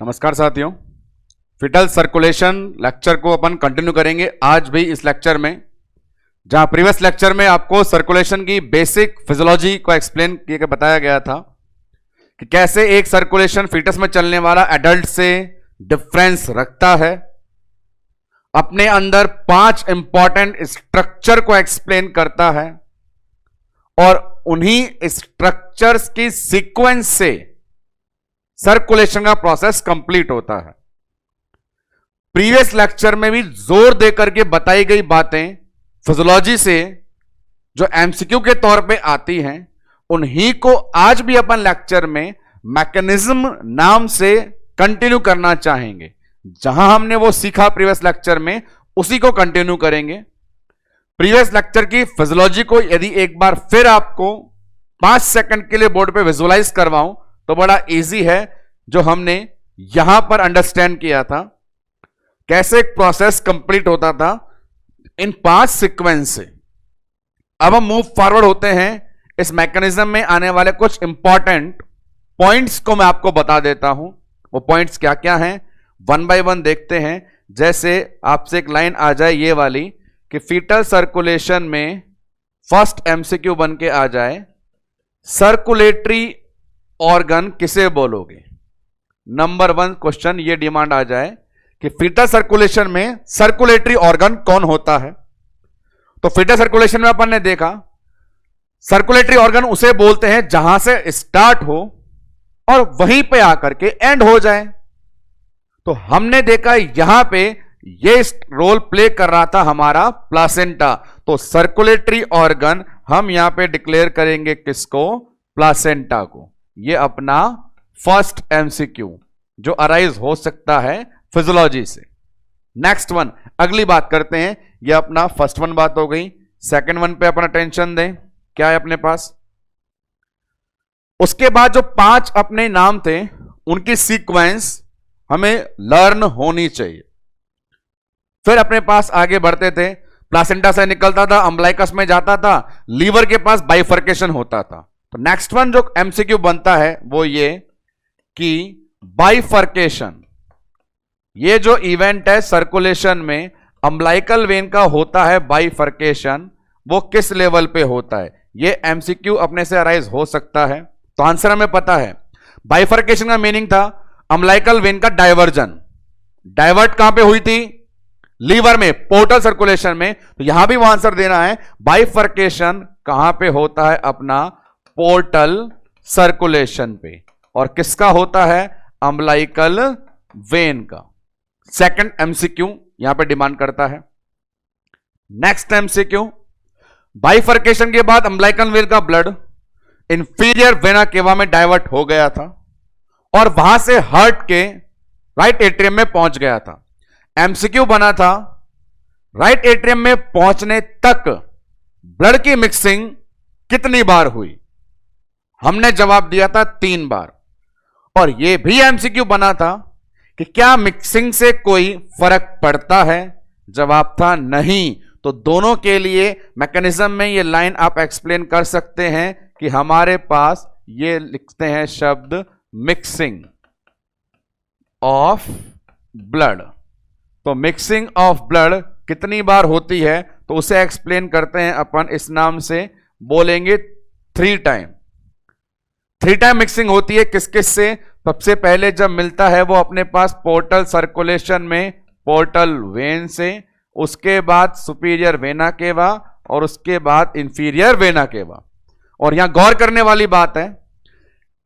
नमस्कार साथियों, foetal circulation lecture को अपन कंटिन्यू करेंगे आज भी इस लेक्चर में। जहां प्रीवियस लेक्चर में आपको सर्कुलेशन की बेसिक फिजियोलॉजी को एक्सप्लेन करके बताया गया था कि कैसे एक सर्कुलेशन फीटस में चलने वाला एडल्ट से डिफरेंस रखता है, अपने अंदर 5 इंपॉर्टेंट स्ट्रक्चर को एक्सप्लेन करता है और उन्हीं स्ट्रक्चर्स की सीक्वेंस से सर्कुलेशन का प्रोसेस कंप्लीट होता है। प्रीवियस लेक्चर में भी जोर देकर के बताई गई बातें फिजियोलॉजी से जो एमसीक्यू के तौर पे आती हैं, उन्हीं को आज भी अपन लेक्चर में मैकेनिज्म नाम से कंटिन्यू करना चाहेंगे। जहां हमने वो सीखा प्रीवियस लेक्चर में, उसी को कंटिन्यू करेंगे। प्रीवियस लेक्चर की फिजियोलॉजी को यदि एक बार फिर आपको 5 सेकंड के लिए बोर्ड पे विजुअलाइज करवाऊं तो बड़ा इजी है। जो हमने यहां पर अंडरस्टैंड किया था कैसे एक प्रोसेस कंप्लीट होता था इन 5 सीक्वेंस से। अब हम मूव फॉरवर्ड होते हैं। इस मैकेनिज्म में आने वाले कुछ इंपॉर्टेंट पॉइंट्स को मैं आपको बता देता हूं। वो पॉइंट्स क्या क्या हैं, वन बाय वन देखते हैं। जैसे आपसे एक लाइन आ जाए ये वाली कि फीटल सर्कुलेशन में फर्स्ट एमसीक्यू बन के आ जाए, सर्कुलेटरी ऑर्गन किसे बोलोगे। नंबर 1 क्वेश्चन ये डिमांड आ जाए कि फीटल सर्कुलेशन में सर्कुलेटरी ऑर्गन कौन होता है। तो फीटल सर्कुलेशन में अपन ने देखा सर्कुलेटरी ऑर्गन उसे बोलते हैं जहां से स्टार्ट हो और वहीं पे आकर के एंड हो जाए। तो हमने देखा यहां पे ये रोल प्ले कर रहा था हमारा प्लासेंटा। तो सर्कुलेटरी ऑर्गन हम यहां पे डिक्लेयर करेंगे किसको, प्लासेंटा को। ये अपना फर्स्ट एमसीक्यू जो अराइज हो सकता है फिजियोलॉजी से। नेक्स्ट वन, अगली बात करते हैं। ये अपना फर्स्ट वन बात हो गई। सेकंड वन पे अपना अटेंशन दें, क्या है अपने पास। उसके बाद जो 5 अपने नाम थे उनकी सीक्वेंस हमें लर्न होनी चाहिए। फिर अपने पास आगे बढ़ते थे। प्लासेंटा से निकलता था, अम्बलाइकस में जाता था, लीवर के पास बाइफर्केशन होता था। तो नेक्स्ट वन जो एमसीक्यू बनता है वो ये कि बाइफर्केशन, ये जो इवेंट है सर्कुलेशन में अम्बलाइकल वेन का होता है बाइफर्केशन, वो किस लेवल पे होता है। ये एमसीक्यू अपने से अराइज हो सकता है। तो आंसर हमें पता है। बाइफर्केशन का मीनिंग था अम्बलाइकल वेन का डाइवर्जन। डाइवर्ट कहां पे हुई थी, लीवर में, पोर्टल सर्कुलेशन में। तो यहां भी वो आंसर देना है बाइफर्केशन कहां पे होता है, अपना पोर्टल सर्कुलेशन पे। और किसका होता है, अम्बलाइकल वेन का। सेकंड एमसीक्यू यहां पे डिमांड करता है। नेक्स्ट एमसीक्यू, बाइफर्केशन के बाद अम्बलाइकल वेन का ब्लड इंफीरियर वेना केवा में डाइवर्ट हो गया था और वहां से हार्ट के राइट एट्रियम में पहुंच गया था। एमसीक्यू बना था राइट एट्रियम में पहुंचने तक ब्लड की मिक्सिंग कितनी बार हुई। हमने जवाब दिया था 3 बार। और यह भी एमसीक्यू बना था कि क्या मिक्सिंग से कोई फर्क पड़ता है, जवाब था नहीं। तो दोनों के लिए मैकेनिज्म में ये लाइन आप एक्सप्लेन कर सकते हैं कि हमारे पास ये लिखते हैं शब्द मिक्सिंग ऑफ ब्लड। तो मिक्सिंग ऑफ ब्लड कितनी बार होती है तो उसे एक्सप्लेन करते हैं अपन इस नाम से, बोलेंगे 3 टाइम। 3 टाइम मिक्सिंग होती है किस किस से। सबसे पहले जब मिलता है वो अपने पास पोर्टल सर्कुलेशन में पोर्टल वेन से, उसके बाद सुपीरियर वेना केवा और उसके बाद इंफीरियर वेना केवा। और यहां गौर करने वाली बात है,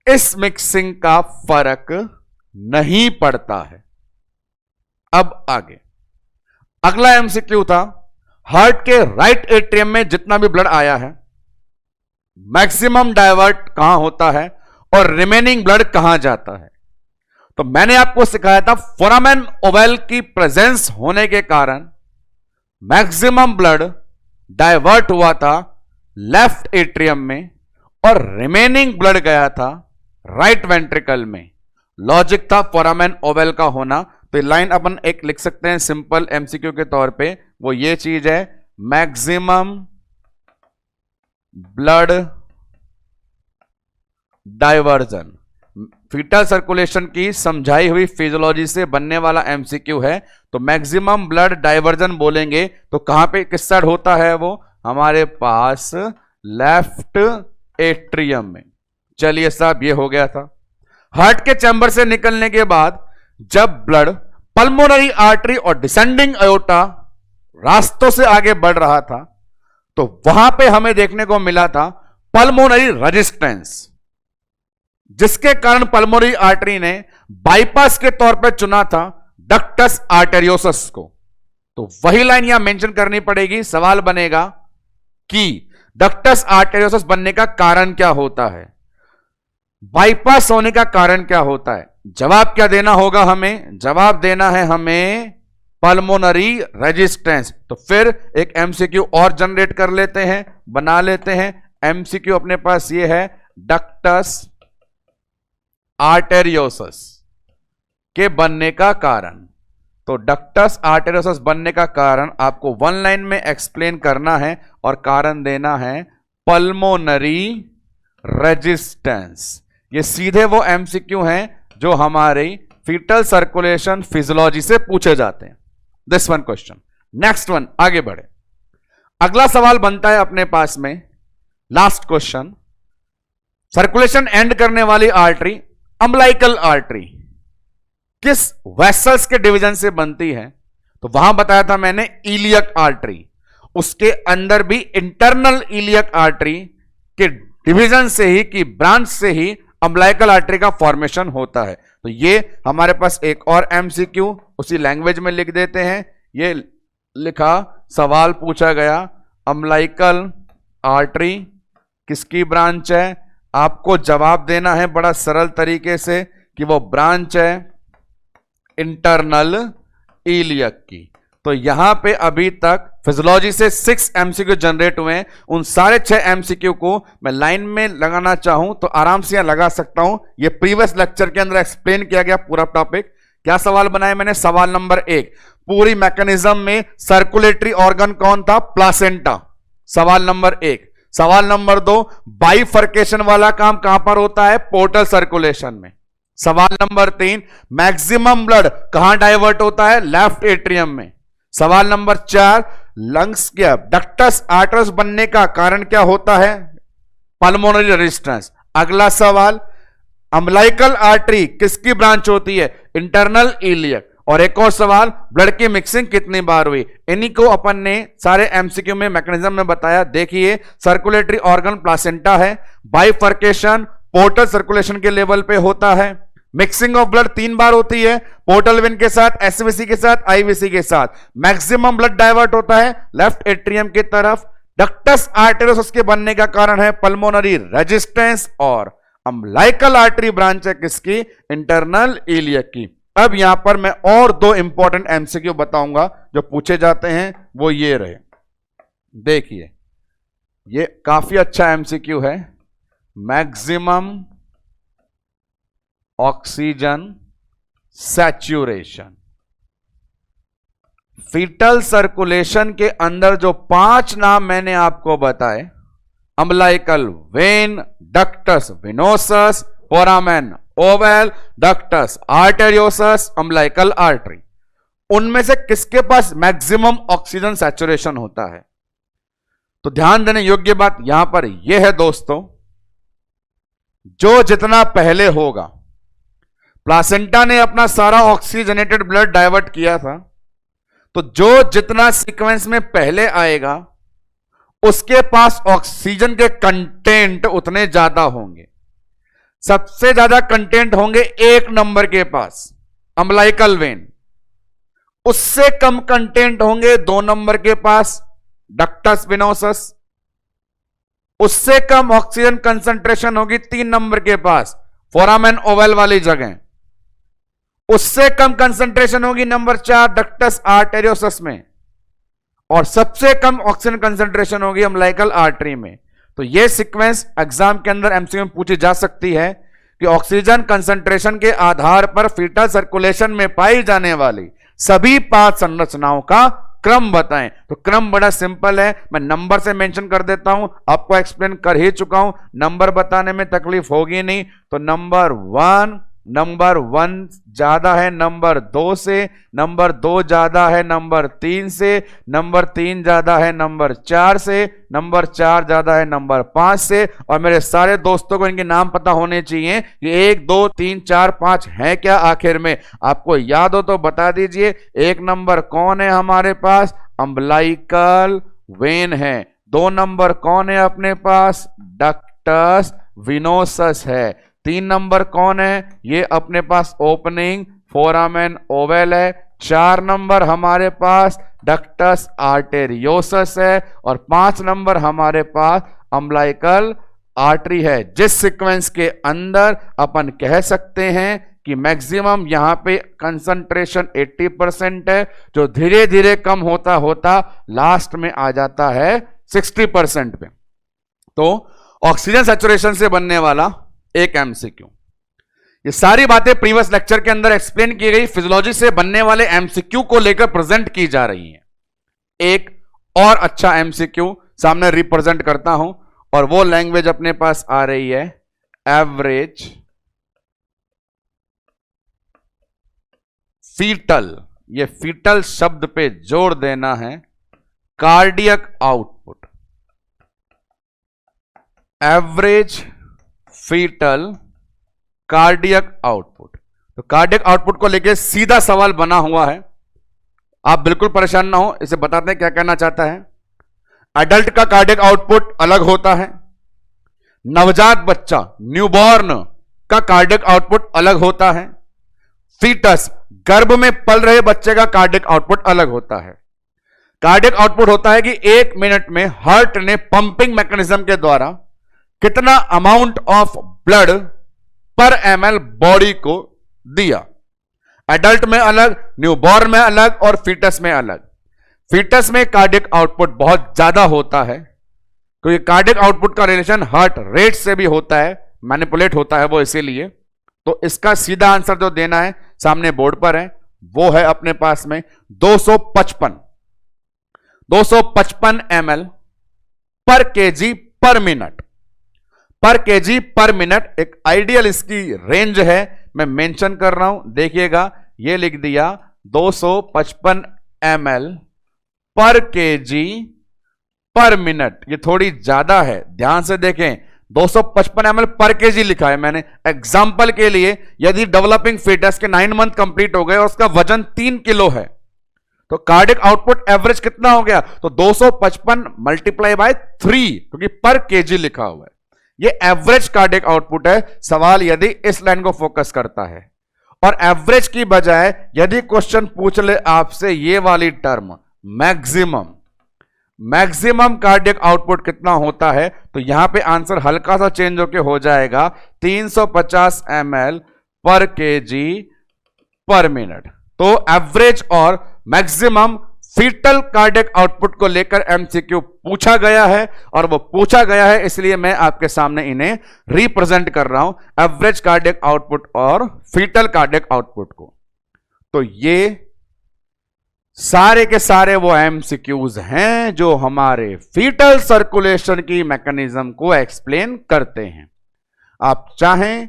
इस मिक्सिंग का फर्क नहीं पड़ता है। अब आगे अगला एमसीक्यू था, हार्ट के राइट एट्रियम में जितना भी ब्लड आया है मैक्सिमम डाइवर्ट कहां होता है और रिमेनिंग ब्लड कहां जाता है। तो मैंने आपको सिखाया था फोरामेन ओवल की प्रेजेंस होने के कारण मैक्सिमम ब्लड डाइवर्ट हुआ था लेफ्ट एट्रियम में और रिमेनिंग ब्लड गया था राइट वेंट्रिकल में। लॉजिक था फोरामेन ओवल का होना। तो लाइन अपन एक लिख सकते हैं सिंपल एमसीक्यू के तौर पे, वो ये चीज है, maximum blood diversion. Fetal circulation की समझाई हुई फिजियोलॉजी से बनने वाला एमसीक्यू है। तो मैक्सिमम ब्लड डाइवर्जन बोलेंगे तो कहां पे किस साइड होता है वो? हमारे पास लेफ्ट एट्रियम में। चलिए साहब, ये हो गया था। हार्ट के चैम्बर से निकलने के बाद जब ब्लड पल्मोनरी आर्टरी और डिसेंडिंग अयोटा रास्तों से आगे बढ़ रहा था तो वहां पे हमें देखने को मिला था पल्मोनरी रेजिस्टेंस, जिसके कारण पल्मोनरी आर्टरी ने बाईपास के तौर पर चुना था डक्टस आर्टेरियोसस को। तो वही लाइन यहां मेंशन करनी पड़ेगी। सवाल बनेगा कि डक्टस आर्टेरियोसस बनने का कारण क्या होता है, बाईपास होने का कारण क्या होता है? जवाब क्या देना होगा हमें? जवाब देना है हमें पल्मोनरी रेजिस्टेंस। तो फिर एक एमसीक्यू और जनरेट कर लेते हैं, बना लेते हैं। एमसीक्यू अपने पास ये है, डक्टस आर्टेरियोसस के बनने का कारण। तो डक्टस आर्टेरियोसस बनने का कारण आपको वन लाइन में एक्सप्लेन करना है और कारण देना है पल्मोनरी रेजिस्टेंस। ये सीधे वो एमसीक्यू हैं जो हमारी फीटल सर्कुलेशन फिजियोलॉजी से पूछे जाते हैं। This one question. Next one, आगे बढ़े। अगला सवाल बनता है अपने पास में, लास्ट क्वेश्चन। सर्कुलेशन एंड करने वाली आर्टरी अम्बिलिकल आर्टरी किस वेसल्स के डिवीजन से बनती है? तो वहां बताया था मैंने इलियक आर्टरी। उसके अंदर भी इंटरनल इलियक आर्टरी के डिवीजन से ही, की ब्रांच से ही अम्बिलिकल आर्टरी का फॉर्मेशन होता है। तो ये हमारे पास एक और एमसीक्यू उसी लैंग्वेज में लिख देते हैं। ये लिखा, सवाल पूछा गया अम्बिलिकल आर्टरी किसकी ब्रांच है? आपको जवाब देना है बड़ा सरल तरीके से कि वो ब्रांच है इंटरनल इलियक की। तो यहां पे अभी तक फिजियोलॉजी से 6 एमसीक्यू जनरेट हुए हैं। उन सारे 6 एमसीक्यू को मैं लाइन में लगाना चाहूं तो आराम से यहां लगा सकता हूं। ये प्रीवियस लेक्चर के अंदर एक्सप्लेन किया गया पूरा टॉपिक। क्या सवाल बनाया मैंने? सवाल नंबर 1, पूरी मैकेनिज्म में सर्कुलेटरी ऑर्गन कौन था? प्लासेंटा। सवाल नंबर 1। सवाल नंबर 2, बाइफर्केशन वाला काम कहां पर होता है? पोर्टल सर्कुलेशन में। सवाल नंबर 3, मैक्सिमम ब्लड कहां डाइवर्ट होता है? लेफ्ट एट्रियम में। सवाल नंबर 4, लंग्स क्या डक्टस आर्टरीज बनने का कारण क्या होता है? Pulmonary resistance. अगला सवाल, अम्बिलिकल आर्टरी किसकी ब्रांच होती है? Internal iliac. और एक और सवाल, ब्लड की मिक्सिंग कितनी बार हुई? इन्हीं को अपन ने सारे एमसीक्यू में मैकेनिज्म में बताया। देखिए, सर्कुलेटरी ऑर्गन प्लासेंटा है, बाइफर्केशन पोर्टल सर्कुलेशन के लेवल पे होता है, मिक्सिंग ऑफ ब्लड 3 बार होती है, पोर्टल वेन के साथ, एसवीसी के साथ, आईवीसी के साथ, मैक्सिमम ब्लड डाइवर्ट होता है लेफ्ट एट्रियम की तरफ। डक्टस आर्टेरियोसस के बनने का कारण है पल्मोनरी रेजिस्टेंस और अम्बिलिकल आर्टरी ब्रांच है किसकी? इंटरनल इलियक की। अब यहां पर मैं और 2 इंपॉर्टेंट एमसीक्यू बताऊंगा जो पूछे जाते हैं, वो ये रहे। देखिए, ये काफी अच्छा एमसीक्यू है। Maximum oxygen saturation. Fetal circulation के अंदर जो 5 नाम मैंने आपको बताए, umbilical vein, ductus venosus, foramen ovale, ductus arteriosus, umbilical artery, उनमें से किसके पास मैक्सिमम ऑक्सीजन सैचुरेशन होता है? तो ध्यान देने योग्य बात यहां पर यह है दोस्तों, जो जितना पहले होगा, प्लासेंटा ने अपना सारा ऑक्सीजनेटेड ब्लड डाइवर्ट किया था, तो जो जितना सीक्वेंस में पहले आएगा उसके पास ऑक्सीजन के कंटेंट उतने ज्यादा होंगे। सबसे ज्यादा कंटेंट होंगे 1 नंबर के पास, अम्बिलिकल वेन। उससे कम कंटेंट होंगे 2 नंबर के पास, डक्टस वेनोसस। उससे कम ऑक्सीजन कंसंट्रेशन होगी 3 नंबर के पास, फोरामेन ओवल वाली जगह। उससे कम कंसंट्रेशन होगी नंबर 4 डक्टस आर्टेरियोसस में, और सबसे कम ऑक्सीजन कंसंट्रेशन होगी अम्बिलिकल आर्टरी में। तो यह सीक्वेंस एग्जाम के अंदर एमसीक्यू में पूछी जा सकती है कि ऑक्सीजन कंसंट्रेशन के आधार पर फीटल सर्कुलेशन में पाई जाने वाली सभी 5 संरचनाओं का क्रम बताएं, तो क्रम बड़ा सिंपल है, मैं नंबर से मेंशन कर देता हूं, आपको एक्सप्लेन कर ही चुका हूं, नंबर बताने में तकलीफ होगी नहीं। तो नंबर वन ज्यादा है नंबर 2 से, नंबर 2 ज्यादा है नंबर 3 से, नंबर 3 ज्यादा है नंबर 4 से, नंबर 4 ज्यादा है नंबर 5 से। और मेरे सारे दोस्तों को इनके नाम पता होने चाहिए कि 1 2 3 4 5 है क्या आखिर में, आपको याद हो तो बता दीजिए। 1 नंबर कौन है हमारे पास, अम्बलाइकल वेन है। 2 नंबर कौन है अपने पास, डक्टस विनोसस है। 3 नंबर कौन है, ये अपने पास ओपनिंग फोरामेन ओवल है। 4 नंबर हमारे पास डक्टस आर्टेरियोसस है और 5 नंबर हमारे पास अम्बलाइकल आर्टरी है। जिस सीक्वेंस के अंदर अपन कह सकते हैं कि मैक्सिमम यहां पे कंसंट्रेशन 80% है, जो धीरे धीरे कम होता होता लास्ट में आ जाता है 60% पे। तो ऑक्सीजन सैचुरेशन से बनने वाला एक एमसीक्यू, ये सारी बातें प्रीवियस लेक्चर के अंदर एक्सप्लेन की गई, फिजियोलॉजी से बनने वाले एमसीक्यू को लेकर प्रेजेंट की जा रही है। एक और अच्छा एमसीक्यू सामने रिप्रेजेंट करता हूं और वो लैंग्वेज अपने पास आ रही है एवरेज फीटल, ये फीटल शब्द पे जोर देना है, cardiac output, average fetal cardiac output. तो कार्डियक आउटपुट को लेके सीधा सवाल बना हुआ है, आप बिल्कुल परेशान ना हो, इसे बताते हैं क्या कहना चाहता है। अडल्ट का कार्डियक आउटपुट अलग होता है, नवजात बच्चा न्यूबॉर्न का कार्डियक आउटपुट अलग होता है, फीटस गर्भ में पल रहे बच्चे का कार्डियक आउटपुट अलग होता है। कार्डियक आउटपुट होता है कि 1 मिनट में हार्ट ने पंपिंग मैकेनिज्म के द्वारा कितना अमाउंट ऑफ ब्लड पर ml बॉडी को दिया। एडल्ट में अलग, न्यूबॉर्न में अलग और फीटस में अलग। फीटस में कार्डियक आउटपुट बहुत ज्यादा होता है क्योंकि कार्डियक आउटपुट का रिलेशन हार्ट रेट से भी होता है, मैनिपुलेट होता है वो इसीलिए। तो इसका सीधा आंसर जो देना है सामने बोर्ड पर है, वो है अपने पास में 255 ml पर केजी पर मिनट, पर केजी पर मिनट। एक आइडियल इसकी रेंज है, मैं मेंशन कर रहा हूं, देखिएगा ये लिख दिया 255 ml पर केजी पर मिनट, ये थोड़ी ज्यादा है, ध्यान से देखें। 255 ml पर केजी लिखा है मैंने एग्जाम्पल के लिए। यदि डेवलपिंग फीटस के 9 मंथ कंप्लीट हो गए और उसका वजन 3 किलो है तो कार्डियक आउटपुट एवरेज कितना हो गया, तो 255 मल्टीप्लाई बाय 3, क्योंकि पर केजी लिखा हुआ है, ये एवरेज कार्डियक आउटपुट है। सवाल यदि इस लाइन को फोकस करता है और एवरेज की बजाय यदि क्वेश्चन पूछ ले आपसे ये वाली टर्म मैक्सिमम कार्डियक आउटपुट कितना होता है, तो यहां पे आंसर हल्का सा चेंज होके हो जाएगा 350 ml पर केजी पर मिनट। तो एवरेज और मैक्सिमम फीटल कार्डियक आउटपुट को लेकर एमसीक्यू पूछा गया है और वो पूछा गया है इसलिए मैं आपके सामने इन्हें रिप्रेजेंट कर रहा हूं, एवरेज कार्डियक आउटपुट और फीटल कार्डियक आउटपुट को। तो ये सारे के सारे वो एमसीक्यूज हैं जो हमारे फीटल सर्कुलेशन की मैकेनिज्म को एक्सप्लेन करते हैं। आप चाहें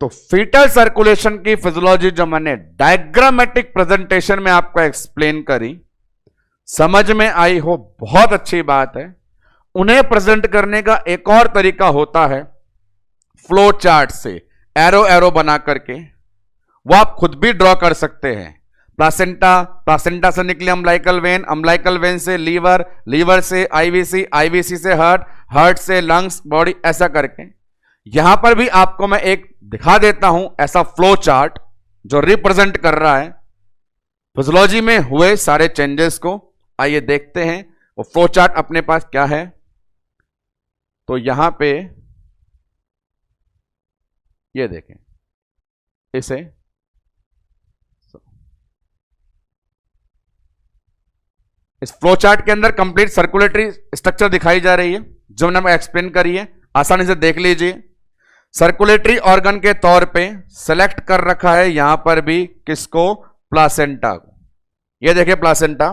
तो फीटल सर्कुलेशन की फिजियोलॉजी जो मैंने डायग्रामेटिक प्रेजेंटेशन में आपको एक्सप्लेन करी, समझ में आई हो, बहुत अच्छी बात है। उन्हें प्रेजेंट करने का एक और तरीका होता है फ्लो चार्ट से एरो एरो बना करके, वो आप खुद भी ड्रॉ कर सकते हैं। प्लासेंटा से निकले अम्बलाइकल वेन से लीवर, लीवर से आईवीसी, आईवीसी से हार्ट, हार्ट से लंग्स, बॉडी, ऐसा करके। यहां पर भी आपको मैं एक दिखा देता हूं ऐसा फ्लो चार्ट जो रिप्रेजेंट कर रहा है फिजियोलॉजी में हुए सारे चेंजेस को। आइए देखते हैं वो फ्लो चार्ट अपने पास क्या है। तो यहां पे ये देखें, इसे इस फ्लो चार्ट के अंदर कंप्लीट सर्कुलेटरी स्ट्रक्चर दिखाई जा रही है जो मैंने एक्सप्लेन करी है, आसानी से देख लीजिए। सर्कुलेटरी ऑर्गन के तौर पे सेलेक्ट कर रखा है यहां पर भी किसको, प्लासेंटा को। ये देखिए प्लासेंटा,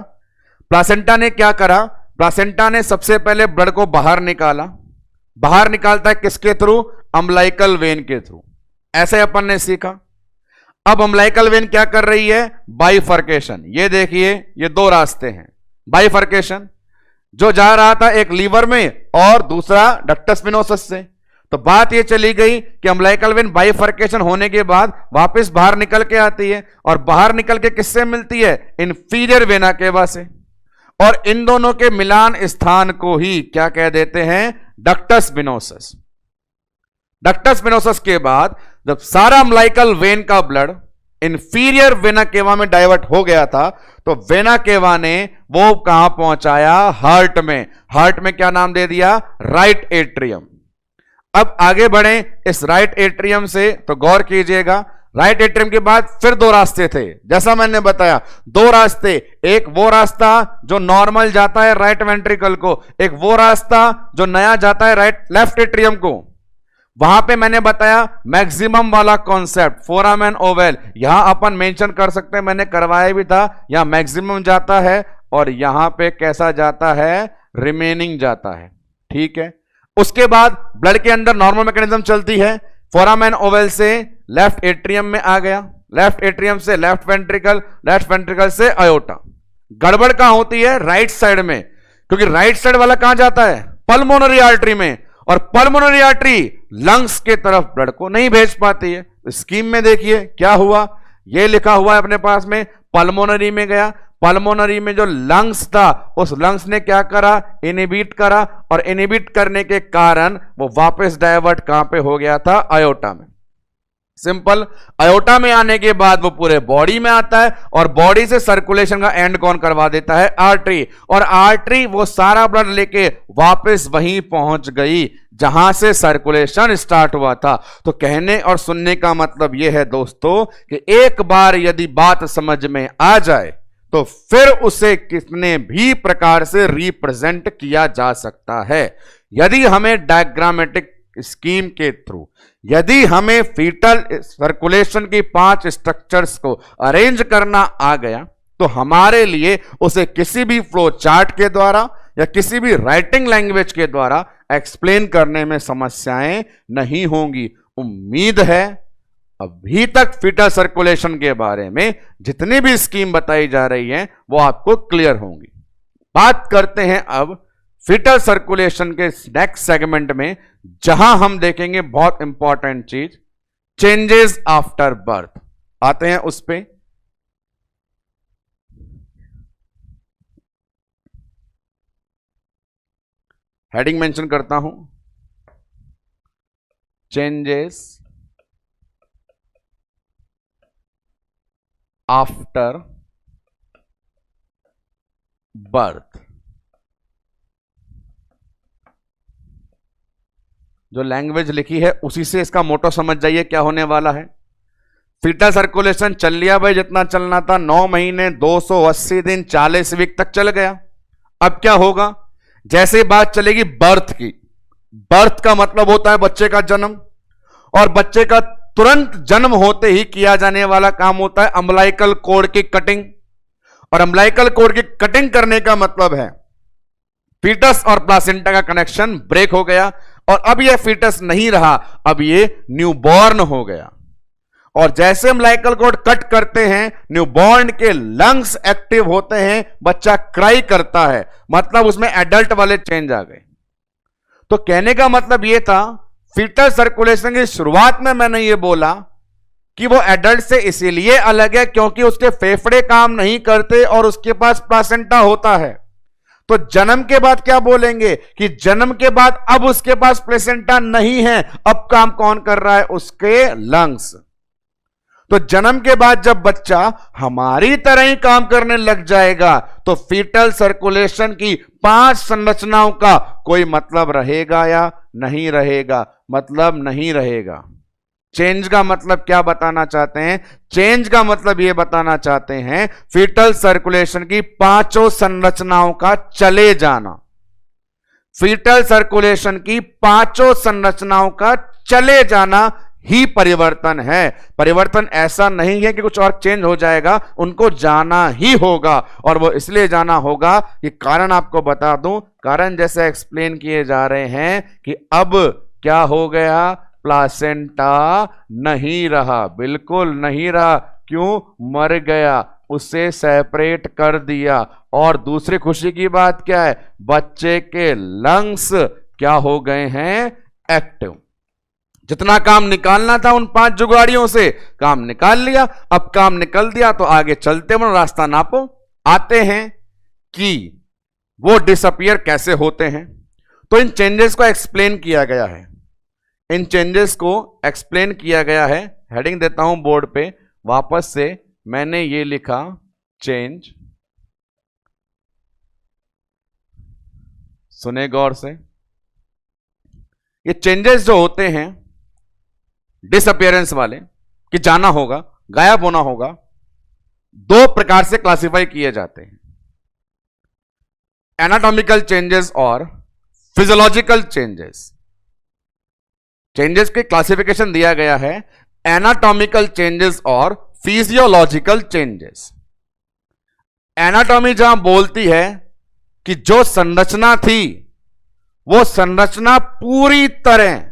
प्लासेंटा ने क्या करा, प्लासेंटा ने सबसे पहले ब्लड को बाहर निकाला। बाहर निकालता है किसके थ्रू, अम्बिलिकल वेन के थ्रू। ऐसे अपन ने सीखा। अब अम्बिलिकल वेन क्या कर रही है, बाइफर्केशन। ये देखिए, ये दो रास्ते हैं, बाइफर्केशन। जो जा रहा था एक लीवर में और दूसरा डक्टस वेनोसस से। तो बात ये चली गई कि अम्बिलिकल वेन बाइफर्केशन होने के बाद वापस बाहर निकल के आती है, और बाहर निकल के किससे मिलती है, इंफीरियर वेना केवा से। और इन दोनों के मिलान स्थान को ही क्या कह देते हैं, डक्टस वेनोसस। डक्टस वेनोसस के बाद जब सारा अम्बिलिकल वेन का ब्लड इंफीरियर वेना केवा में डाइवर्ट हो गया था, तो वेना केवा ने वो कहां पहुंचाया, हार्ट में। हार्ट में क्या नाम दे दिया, राइट एट्रियम। अब आगे बढ़े इस राइट एट्रियम से, तो गौर कीजिएगा, राइट एट्रियम के बाद फिर दो रास्ते थे। जैसा मैंने बताया, दो रास्ते, एक वो रास्ता जो नॉर्मल जाता है राइट वेंट्रिकल को, एक वो रास्ता जो नया जाता है राइट लेफ्ट एट्रियम को। वहां पे मैंने बताया मैक्सिमम वाला कॉन्सेप्ट, फोरामेन ओवेल, यहां अपन मेंशन कर सकते हैं, मैंने करवाया भी था। यहां मैक्सिमम जाता है और यहां पे कैसा जाता है, रिमेनिंग जाता है। ठीक है। उसके बाद ब्लड के अंदर नॉर्मल मैकेनिज्म चलती है, फोरामेन ओवेल से लेफ्ट एट्रियम में आ गया, लेफ्ट एट्रियम से लेफ्ट वेंट्रिकल, लेफ्ट वेंट्रिकल से अयोटा। गड़बड़ कहां होती है, राइट साइड में, क्योंकि राइट साइड वाला कहां जाता है, पल्मोनरी आर्टरी में, और पल्मोनरी आर्टरी लंग्स के तरफ ब्लड को नहीं भेज पाती है। स्कीम में देखिए क्या हुआ, ये लिखा हुआ है अपने पास में, पल्मोनरी में गया, पल्मोनरी में जो लंग्स था उस लंग्स ने क्या करा, इनहिबिट करा, और इनहिबिट करने के कारण वो वापस डाइवर्ट कहां पे हो गया था, अयोटा में। सिंपल। अयोटा में आने के बाद वो पूरे बॉडी में आता है, और बॉडी से सर्कुलेशन का एंड कौन करवा देता है, आर्टरी। और आर्टरी वो सारा ब्लड लेके वापस वहीं पहुंच गई जहां से सर्कुलेशन स्टार्ट हुआ था। तो कहने और सुनने का मतलब यह है दोस्तों कि एक बार यदि बात समझ में आ जाए तो फिर उसे कितने भी प्रकार से रिप्रेजेंट किया जा सकता है। यदि हमें डायग्रामेटिक स्कीम के थ्रू, यदि हमें फीटल सर्कुलेशन की 5 स्ट्रक्चर्स को अरेंज करना आ गया, तो हमारे लिए उसे किसी भी फ्लो चार्ट के द्वारा या किसी भी राइटिंग लैंग्वेज के द्वारा एक्सप्लेन करने में समस्याएं नहीं होंगी। उम्मीद है अभी तक फीटल सर्कुलेशन के बारे में जितनी भी स्कीम बताई जा रही है वो आपको क्लियर होंगी। बात करते हैं अब फीटल सर्कुलेशन के नेक्स्ट सेगमेंट में, जहां हम देखेंगे बहुत इंपॉर्टेंट चीज, चेंजेस आफ्टर बर्थ। आते हैं उस पे। हेडिंग मेंशन करता हूं, चेंजेस आफ्टर बर्थ। जो लैंग्वेज लिखी है उसी से इसका मोटो समझ जाइए क्या होने वाला है। फीटल सर्कुलेशन चल लिया भाई, जितना चलना था, 9 महीने 280 दिन 40 वीक तक चल गया। अब क्या होगा, जैसे बात चलेगी बर्थ की, बर्थ का मतलब होता है बच्चे का जन्म, और बच्चे का तुरंत जन्म होते ही किया जाने वाला काम होता है अम्बिलिकल कॉर्ड की कटिंग। और अम्बिलिकल कॉर्ड की कटिंग करने का मतलब है फीटस और प्लासेंटा का कनेक्शन ब्रेक हो गया, और अब यह फीटस नहीं रहा, अब ये न्यूबॉर्न हो गया। और जैसे अम्बिलिकल कॉर्ड कट करते हैं, न्यूबॉर्न के लंग्स एक्टिव होते हैं, बच्चा क्राई करता है, मतलब उसमें एडल्ट वाले चेंज आ गए। तो कहने का मतलब यह था, फीटल सर्कुलेशन की शुरुआत में मैंने ये बोला कि वो एडल्ट से इसीलिए अलग है क्योंकि उसके फेफड़े काम नहीं करते और उसके पास प्लासेंटा होता है। तो जन्म के बाद क्या बोलेंगे कि जन्म के बाद अब उसके पास प्लेसेंटा नहीं है, अब काम कौन कर रहा है, उसके लंग्स। तो जन्म के बाद जब बच्चा हमारी तरह ही काम करने लग जाएगा, तो फीटल सर्कुलेशन की 5 संरचनाओं का कोई मतलब रहेगा या नहीं रहेगा, मतलब नहीं रहेगा। चेंज का मतलब क्या बताना चाहते हैं, चेंज का मतलब यह बताना चाहते हैं फीटल सर्कुलेशन की 5 संरचनाओं का चले जाना। फीटल सर्कुलेशन की 5 संरचनाओं का चले जाना ही परिवर्तन है। परिवर्तन ऐसा नहीं है कि कुछ और चेंज हो जाएगा, उनको जाना ही होगा। और वो इसलिए जाना होगा कि कारण आपको बता दूं, कारण जैसे एक्सप्लेन किए जा रहे हैं कि अब क्या हो गया, प्लासेंटा नहीं रहा, बिल्कुल नहीं रहा। क्यों? मर गया, उसे सेपरेट कर दिया। और दूसरी खुशी की बात क्या है, बच्चे के लंग्स क्या हो गए हैं, एक्टिव। जितना काम निकालना था उन 5 जुगाड़ियों से, काम निकाल लिया। अब काम निकल दिया तो आगे चलते हुए रास्ता नापो। आते हैं कि वो डिसअपियर कैसे होते हैं। तो इन चेंजेस को एक्सप्लेन किया गया है, इन चेंजेस को एक्सप्लेन किया गया है। हेडिंग देता हूं बोर्ड पे वापस से, मैंने ये लिखा चेंज। सुने गौर से, ये चेंजेस जो होते हैं डिसअपियरेंस वाले, कि जाना होगा, गायब होना होगा, 2 प्रकार से क्लासिफाई किए जाते हैं, एनाटॉमिकल चेंजेस और फिजियोलॉजिकल चेंजेस। चेंजेस के क्लासिफिकेशन दिया गया है, एनाटॉमिकल चेंजेस और फिजियोलॉजिकल चेंजेस। एनाटॉमी जहां बोलती है कि जो संरचना थी वो संरचना पूरी तरह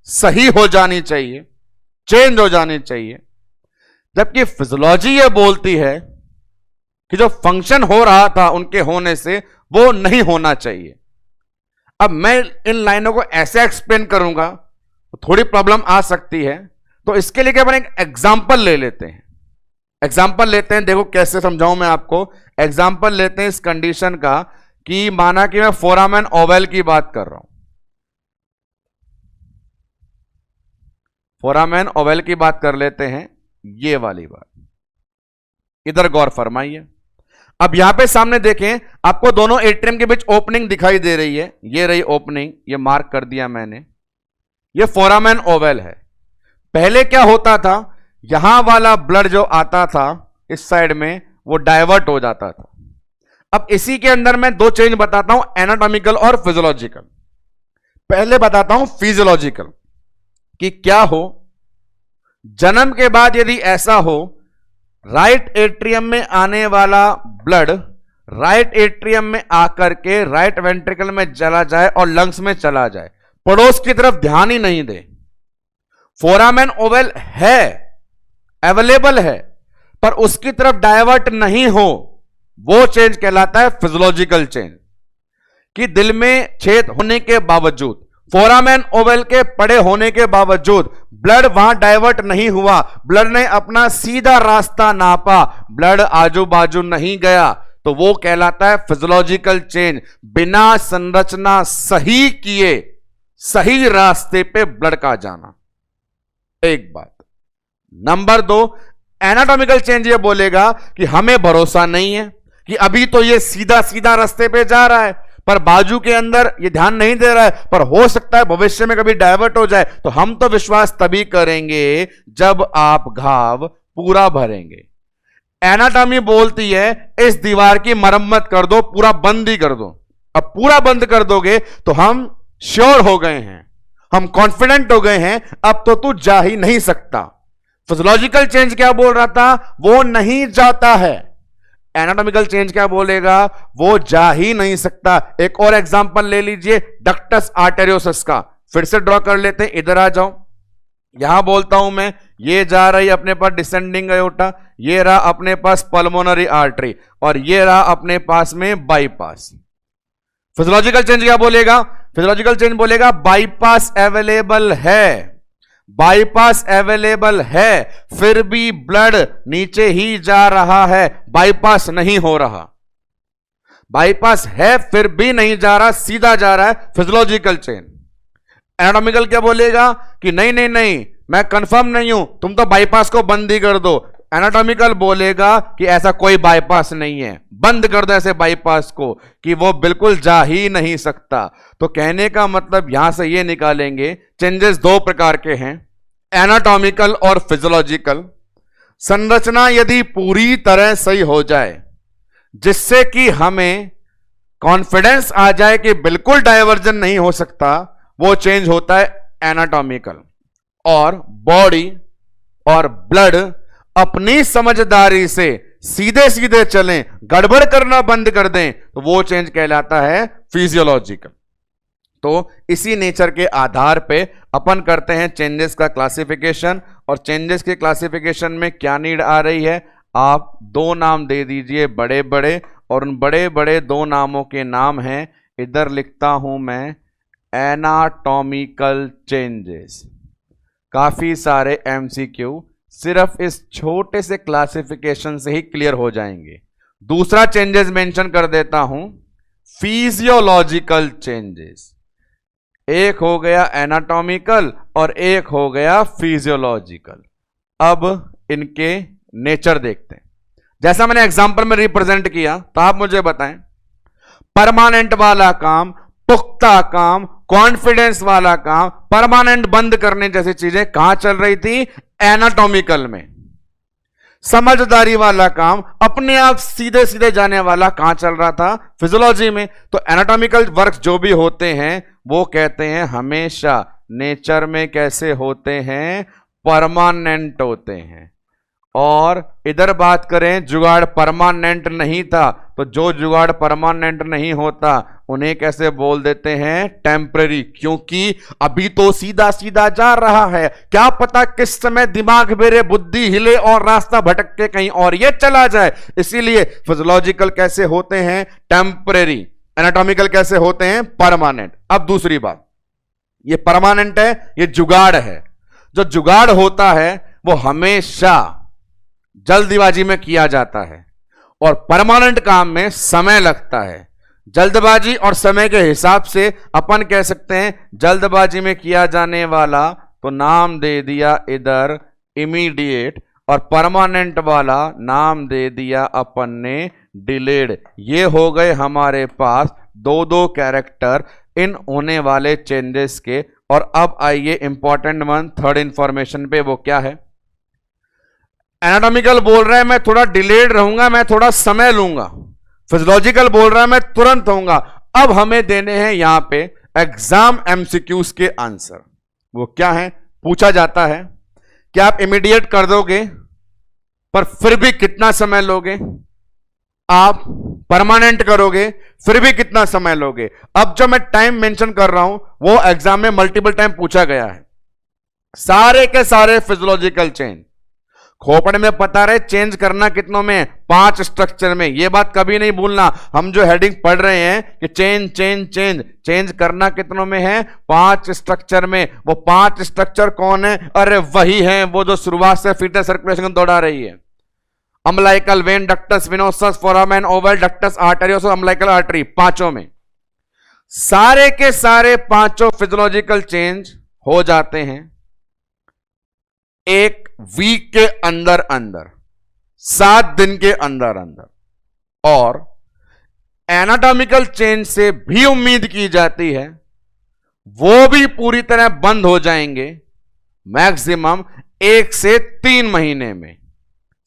सही हो जानी चाहिए, चेंज हो जानी चाहिए, जबकि फिजियोलॉजी ये बोलती है कि जो फंक्शन हो रहा था उनके होने से वो नहीं होना चाहिए। अब मैं इन लाइनों को ऐसे एक्सप्लेन करूंगा तो थोड़ी प्रॉब्लम आ सकती है, तो इसके लिए अपन एक एग्जाम्पल ले लेते हैं। एग्जाम्पल लेते हैं, देखो कैसे समझाऊं मैं आपको। एग्जाम्पल लेते हैं इस कंडीशन का कि माना कि मैं फोरामेन ओवल की बात कर रहा हूं, फोरामेन ओवल की बात कर लेते हैं, ये वाली बात। इधर गौर फरमाइए। अब यहां पे सामने देखें, आपको दोनों एट्रियम के बीच ओपनिंग दिखाई दे रही है, ये रही ओपनिंग, ये मार्क कर दिया मैंने, ये फोरामेन ओवल है। पहले क्या होता था, यहां वाला ब्लड जो आता था इस साइड में वो डाइवर्ट हो जाता था। अब इसी के अंदर मैं 2 चेंज बताता हूं, एनाटॉमिकल और फिजियोलॉजिकल। पहले बताता हूं फिजियोलॉजिकल, कि क्या हो जन्म के बाद यदि ऐसा हो, राइट एट्रियम में आने वाला ब्लड राइट एट्रियम में आकर के राइट वेंट्रिकल में चला जाए और लंग्स में चला जाए, पड़ोस की तरफ ध्यान ही नहीं दे। फोरामेन ओवल है, अवेलेबल है, पर उसकी तरफ डाइवर्ट नहीं हो, वो चेंज कहलाता है फिजियोलॉजिकल चेंज। कि दिल में छेद होने के बावजूद, फोरामेन ओवल के पड़े होने के बावजूद ब्लड वहां डाइवर्ट नहीं हुआ, ब्लड ने अपना सीधा रास्ता नापा, ब्लड आजू बाजू नहीं गया, तो वो कहलाता है फिजियोलॉजिकल चेंज। बिना संरचना सही किए सही रास्ते पे ब्लड का जाना, एक बात। नंबर 2, एनाटॉमिकल चेंज ये बोलेगा कि हमें भरोसा नहीं है कि अभी तो ये सीधा सीधा रास्ते पे जा रहा है, पर बाजू के अंदर ये ध्यान नहीं दे रहा है, पर हो सकता है भविष्य में कभी डाइवर्ट हो जाए, तो हम तो विश्वास तभी करेंगे जब आप घाव पूरा भरेंगे। एनाटॉमी बोलती है इस दीवार की मरम्मत कर दो, पूरा बंद ही कर दो। अब पूरा बंद कर दोगे तो हम श्योर हो गए हैं, हम कॉन्फिडेंट हो गए हैं, अब तो तू जा ही नहीं सकता। फिजियोलॉजिकल चेंज क्या बोल रहा था, वो नहीं जाता है। एनाटॉमिकल चेंज क्या बोलेगा, वो जा ही नहीं सकता। एक और एग्जांपल ले लीजिए डक्टस आर्टेरियोसस का, फिर से ड्रॉ कर लेते हैं, इधर आ जाओ। यहां बोलता हूं मैं, ये जा रही अपने पास डिसेंडिंग अयोटा, ये रहा अपने पास पल्मोनरी आर्टरी, और ये रहा अपने पास में बाईपास। फिजियोलॉजिकल चेंज क्या बोलेगा, फिजियोलॉजिकल चेंज बोलेगा बाईपास अवेलेबल है, बाईपास अवेलेबल है, फिर भी ब्लड नीचे ही जा रहा है, बाईपास नहीं हो रहा। बाईपास है फिर भी नहीं जा रहा, सीधा जा रहा है, फिजियोलॉजिकल चेंज। एनाटॉमिकल क्या बोलेगा कि नहीं नहीं नहीं, मैं कंफर्म नहीं हूं, तुम तो बाईपास को बंद ही कर दो। एनाटॉमिकल बोलेगा कि ऐसा कोई बाईपास नहीं है, बंद कर दो ऐसे बाईपास को, कि वो बिल्कुल जा ही नहीं सकता। तो कहने का मतलब यहां से ये निकालेंगे, चेंजेस 2 प्रकार के हैं, एनाटॉमिकल और फिजियोलॉजिकल। संरचना यदि पूरी तरह सही हो जाए, जिससे कि हमें कॉन्फिडेंस आ जाए कि बिल्कुल डायवर्जन नहीं हो सकता, वो चेंज होता है एनाटॉमिकल। और बॉडी और ब्लड अपनी समझदारी से सीधे सीधे चलें, गड़बड़ करना बंद कर दें, तो वो चेंज कहलाता है फिजियोलॉजिकल। तो इसी नेचर के आधार पे अपन करते हैं चेंजेस का क्लासिफिकेशन। और चेंजेस के क्लासिफिकेशन में क्या नीड आ रही है, आप दो नाम दे दीजिए बड़े बड़े, और उन बड़े बड़े दो नामों के नाम हैं, इधर लिखता हूं मैं, एनाटॉमिकल चेंजेस। काफी सारे एमसीक्यू सिर्फ इस छोटे से क्लासिफिकेशन से ही क्लियर हो जाएंगे। दूसरा चेंजेस मेंशन कर देता हूं, फिजियोलॉजिकल चेंजेस। एक हो गया एनाटॉमिकल और एक हो गया फिजियोलॉजिकल। अब इनके नेचर देखते हैं। जैसा मैंने एग्जांपल में रिप्रेजेंट किया, तो आप मुझे बताएं, परमानेंट वाला काम, पुख्ता काम, कॉन्फिडेंस वाला काम, परमानेंट बंद करने जैसी चीजें कहां चल रही थी, एनाटॉमिकल में। समझदारी वाला काम, अपने आप सीधे सीधे जाने वाला कहां चल रहा था, फिजियोलॉजी में। तो एनाटॉमिकल वर्क जो भी होते हैं वो कहते हैं हमेशा नेचर में कैसे होते हैं, परमानेंट होते हैं। और इधर बात करें, जुगाड़ परमानेंट नहीं था, तो जो जुगाड़ परमानेंट नहीं होता उन्हें कैसे बोल देते हैं, टेम्पररी। क्योंकि अभी तो सीधा सीधा जा रहा है, क्या पता किस समय दिमाग मेरे बुद्धि हिले और रास्ता भटक के कहीं और ये चला जाए। इसीलिए फिजियोलॉजिकल कैसे होते हैं, टेम्पररी। एनाटॉमिकल कैसे होते हैं, परमानेंट। अब दूसरी बात, ये परमानेंट है, ये जुगाड़ है। जो जुगाड़ होता है वो हमेशा जल्दबाजी में किया जाता है, और परमानेंट काम में समय लगता है। जल्दबाजी और समय के हिसाब से अपन कह सकते हैं जल्दबाजी में किया जाने वाला, तो नाम दे दिया इधर इमीडिएट, और परमानेंट वाला नाम दे दिया अपन ने डिलेड। ये हो गए हमारे पास दो दो कैरेक्टर इन होने वाले चेंजेस के। और अब आइए इंपॉर्टेंट वन, थर्ड इंफॉर्मेशन पे, वो क्या है। एनाटॉमिकल बोल रहा है मैं थोड़ा डिलेड रहूंगा, मैं थोड़ा समय लूंगा। फिजियोलॉजिकल बोल रहा है मैं तुरंत होऊंगा। अब हमें देने हैं यहां पे एग्जाम एमसीक्यूज के आंसर। वो क्या है, पूछा जाता है कि आप इमीडिएट कर दोगे पर फिर भी कितना समय लोगे, आप परमानेंट करोगे फिर भी कितना समय लोगे। अब जो मैं टाइम मेंशन कर रहा हूं वो एग्जाम में मल्टीपल टाइम पूछा गया है। सारे के सारे फिजियोलॉजिकल चेंज, खोपड़े में पता रहे चेंज करना कितनों में, 5 स्ट्रक्चर में। यह बात कभी नहीं भूलना, हम जो हेडिंग पढ़ रहे हैं कि चेंज चेंज चेंज, चेंज करना कितनों में है, 5 स्ट्रक्चर में। वो 5 स्ट्रक्चर कौन है, अरे वही है वो जो शुरुआत से फीटस सर्कुलेशन दौड़ा रही है। Umbilical vein, ductus venosus, foramen ovale, ductus arteriosus, umbilical artery, पांचों में सारे के सारे पांचों फिजियोलॉजिकल चेंज हो जाते हैं एक वीक के अंदर अंदर, 7 दिन के अंदर अंदर। और एनाटॉमिकल चेंज से भी उम्मीद की जाती है वो भी पूरी तरह बंद हो जाएंगे मैक्सिमम 1 से 3 महीने में।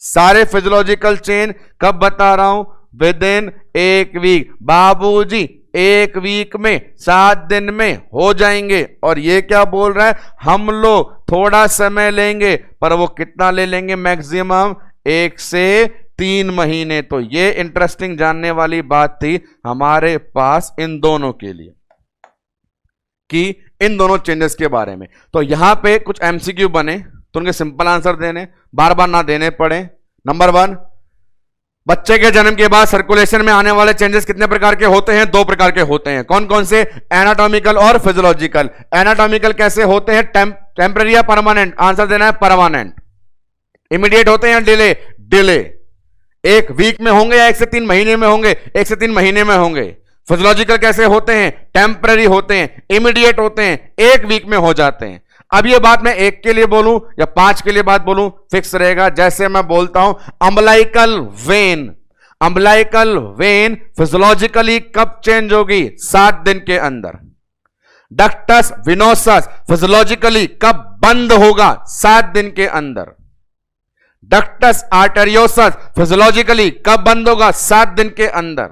सारे फिजियोलॉजिकल चेंज कब बता रहा हूं, विद इन 1 वीक। बाबूजी 1 वीक में, 7 दिन में हो जाएंगे। और ये क्या बोल रहा है, हम लोग थोड़ा समय लेंगे, पर वो कितना ले लेंगे, मैक्सिमम 1 से 3 महीने। तो ये इंटरेस्टिंग जानने वाली बात थी हमारे पास इन दोनों के लिए, कि इन दोनों चेंजेस के बारे में। तो यहां पे कुछ एमसीक्यू बने तो उनके सिंपल आंसर देने, बार बार ना देने पड़े। नंबर 1, बच्चे के जन्म के बाद सर्कुलेशन में आने वाले चेंजेस कितने प्रकार के होते हैं, 2 प्रकार के होते हैं। कौन कौन से, एनाटॉमिकल और फिजियोलॉजिकल। एनाटॉमिकल कैसे होते हैं, टेम्पररी या परमानेंट, आंसर देना है परमानेंट। इमीडिएट होते हैं डिले, डिले 1 वीक में होंगे या 1 से 3 महीने में होंगे, 1 से 3 महीने में होंगे। फिजियोलॉजिकल कैसे होते हैं, टेम्पररी होते हैं, इमीडिएट होते हैं, 1 वीक में हो जाते हैं। अब ये बात मैं 1 के लिए बोलूं या 5 के लिए बात बोलूं, फिक्स रहेगा। जैसे मैं बोलता हूं umbilical when, umbilical when physiologically कब चेंज होगी, 7 दिन के अंदर। डक्टस वेनोसस फिजियोलॉजिकली कब बंद होगा, 7 दिन के अंदर। डक्टस आर्टेरियोसस फिजियोलॉजिकली कब बंद होगा, 7 दिन के अंदर।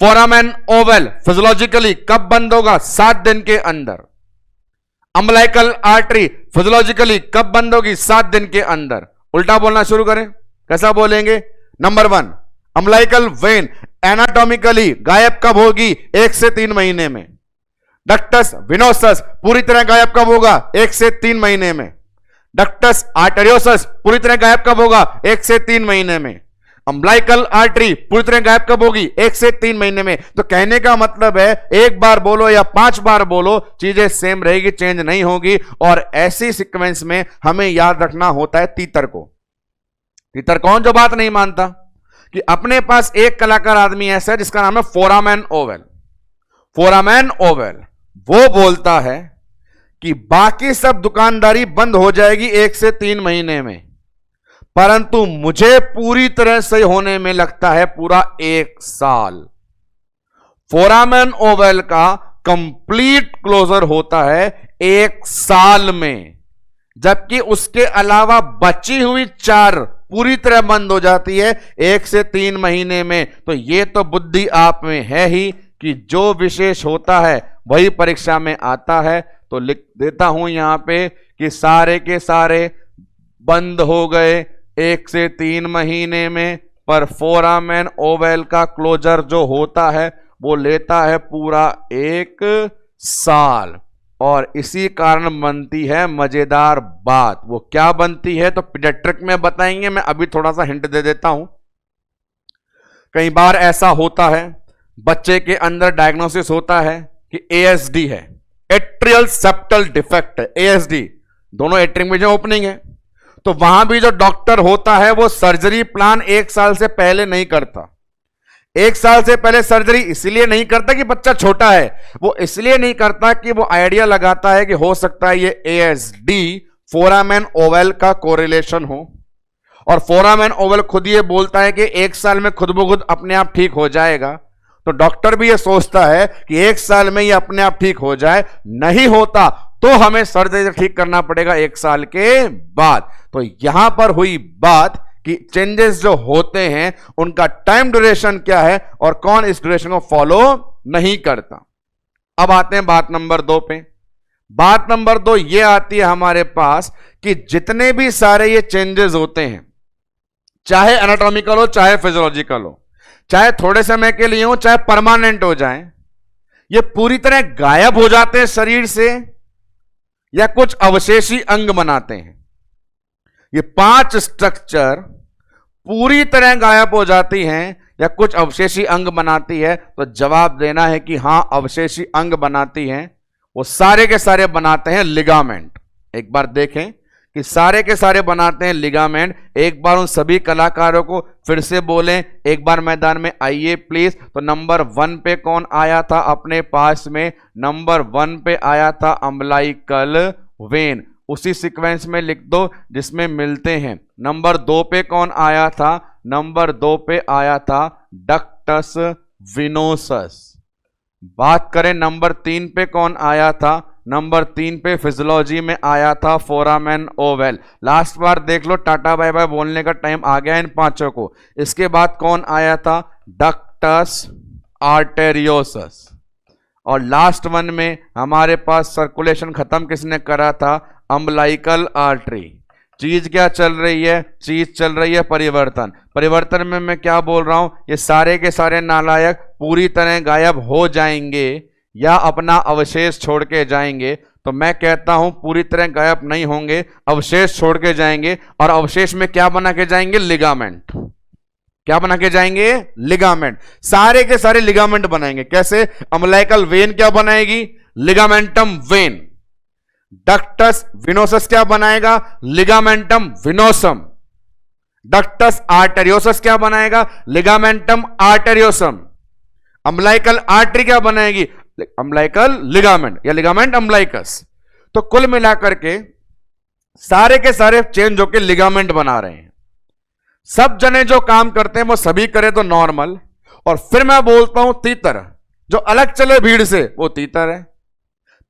फोरामेन ओवल फिजियोलॉजिकली कब बंद होगा, 7 दिन के अंदर। अम्बलाइकल आर्टरी फिजियोलॉजिकली कब बंद होगी? 7 दिन के अंदर। उल्टा बोलना शुरू करें, कैसा बोलेंगे? नंबर 1, अम्बलाइकल वेन एनाटॉमिकली गायब कब होगी? 1 से 3 महीने में। डक्टस विनोसस पूरी तरह गायब कब होगा? 1 से 3 महीने में। डक्टस आर्टेरियोसस पूरी तरह गायब कब होगा? 1 से 3 महीने में। अम्बलाइकल आर्टरी पूरी तरह गायब कब होगी? 1 से 3 महीने में। तो कहने का मतलब है 1 बार बोलो या 5 बार बोलो, चीजें सेम रहेगी, चेंज नहीं होगी। और ऐसी सीक्वेंस में हमें याद रखना होता है तीतर को। तीतर कौन? जो बात नहीं मानता कि अपने पास एक कलाकार आदमी ऐसा है जिसका नाम है फोरामैन ओवेल। फोरामैन ओवेल वो बोलता है कि बाकी सब दुकानदारी बंद हो जाएगी 1 से 3 महीने में, परंतु मुझे पूरी तरह से होने में लगता है पूरा 1 साल। फोरामैन ओवेल का कंप्लीट क्लोजर होता है 1 साल में, जबकि उसके अलावा बची हुई 4 पूरी तरह बंद हो जाती है 1 से 3 महीने में। तो ये तो बुद्धि आप में है ही कि जो विशेष होता है वही परीक्षा में आता है। तो लिख देता हूं यहां पे कि सारे के सारे बंद हो गए 1 से 3 महीने में, पर फोरामैन ओवेल का क्लोजर जो होता है वो लेता है पूरा 1 साल। और इसी कारण बनती है मजेदार बात। वो क्या बनती है तो पीडियाट्रिक में बताएंगे, मैं अभी थोड़ा सा हिंट दे देता हूं। कई बार ऐसा होता है बच्चे के अंदर डायग्नोसिस होता है कि एएसडी है, एट्रियल सेप्टल डिफेक्ट है, एएसडी, दोनों एट्रियम में जो ओपनिंग है। तो वहां भी जो डॉक्टर होता है वो सर्जरी प्लान 1 साल से पहले नहीं करता। 1 साल से पहले सर्जरी इसलिए नहीं करता कि बच्चा छोटा है, वो इसलिए नहीं करता कि वो आइडिया लगाता है कि हो सकता है ये एएसडी फोरामैन ओवेल का कोरिलेशन हो। और फोरामैन ओवेल खुद ये बोलता है कि 1 साल में खुद ब खुद अपने आप ठीक हो जाएगा। तो डॉक्टर भी ये सोचता है कि 1 साल में ये अपने आप ठीक हो जाए, नहीं होता तो हमें सर्जरी ठीक करना पड़ेगा 1 साल के बाद। तो यहां पर हुई बात कि चेंजेस जो होते हैं उनका टाइम ड्यूरेशन क्या है और कौन इस ड्यूरेशन को फॉलो नहीं करता। अब आते हैं बात नंबर 2 पे। बात नंबर 2 ये आती है हमारे पास कि जितने भी सारे ये चेंजेस होते हैं, चाहे एनाटॉमिकल हो चाहे फिजियोलॉजिकल हो, चाहे थोड़े समय के लिए हो चाहे परमानेंट हो जाएं, ये पूरी तरह गायब हो जाते हैं शरीर से या कुछ अवशेषी अंग बनाते हैं। ये 5 स्ट्रक्चर पूरी तरह गायब हो जाती हैं या कुछ अवशेषी अंग बनाती है। तो जवाब देना है कि हां, अवशेषी अंग बनाती हैं। वो सारे के सारे बनाते हैं लिगामेंट। एक बार देखें कि सारे के सारे बनाते हैं लिगामेंट। एक बार उन सभी कलाकारों को फिर से बोलें, एक बार मैदान में आइए प्लीज। तो नंबर 1 पे कौन आया था अपने पास में? नंबर 1 पे आया था अम्बलाइकल वेन। उसी सीक्वेंस में लिख दो जिसमें मिलते हैं। नंबर 2 पे कौन आया था? नंबर 2 पे आया था डक्टस विनोसस। बात करें नंबर 3 पे कौन आया था? नंबर 3 पे फिजियोलॉजी में आया था फोरामैन ओवेल। लास्ट बार देख लो, टाटा बाय बाय बोलने का टाइम आ गया इन 5 को। इसके बाद कौन आया था? Ductus arteriosus. और लास्ट 1 में हमारे पास सर्कुलेशन खत्म किसने करा था? Umbilical artery. चीज क्या चल रही है? चीज चल रही है परिवर्तन। परिवर्तन में मैं क्या बोल रहा हूं? ये सारे के सारे नालायक पूरी तरह गायब हो जाएंगे या अपना अवशेष छोड़ के जाएंगे। तो मैं कहता हूं पूरी तरह गायब नहीं होंगे, अवशेष छोड़ के जाएंगे। और अवशेष में क्या बना के जाएंगे? लिगामेंट। क्या बना के जाएंगे? लिगामेंट। सारे के सारे लिगामेंट बनाएंगे। कैसे? अम्बलाइकल वेन क्या बनाएगी? Ligamentum when. डक्टस विनोसस क्या बनाएगा? लिगामेंटम विनोसम। डक्टस आर्टेरियोसस क्या बनाएगा? लिगामेंटम आर्टेरियोसम। अम्बलाइकल आर्टरी क्या बनाएगी? अम्बलाइकल लिगामेंट या लिगामेंट अम्बलाइकस। तो कुल मिलाकर के सारे के सारे चेंज होकर लिगामेंट बना रहे हैं। सब जने जो काम करते हैं वो सभी करें तो नॉर्मल। और फिर मैं बोलता हूं तीतर, जो अलग चले भीड़ से वो तीतर है।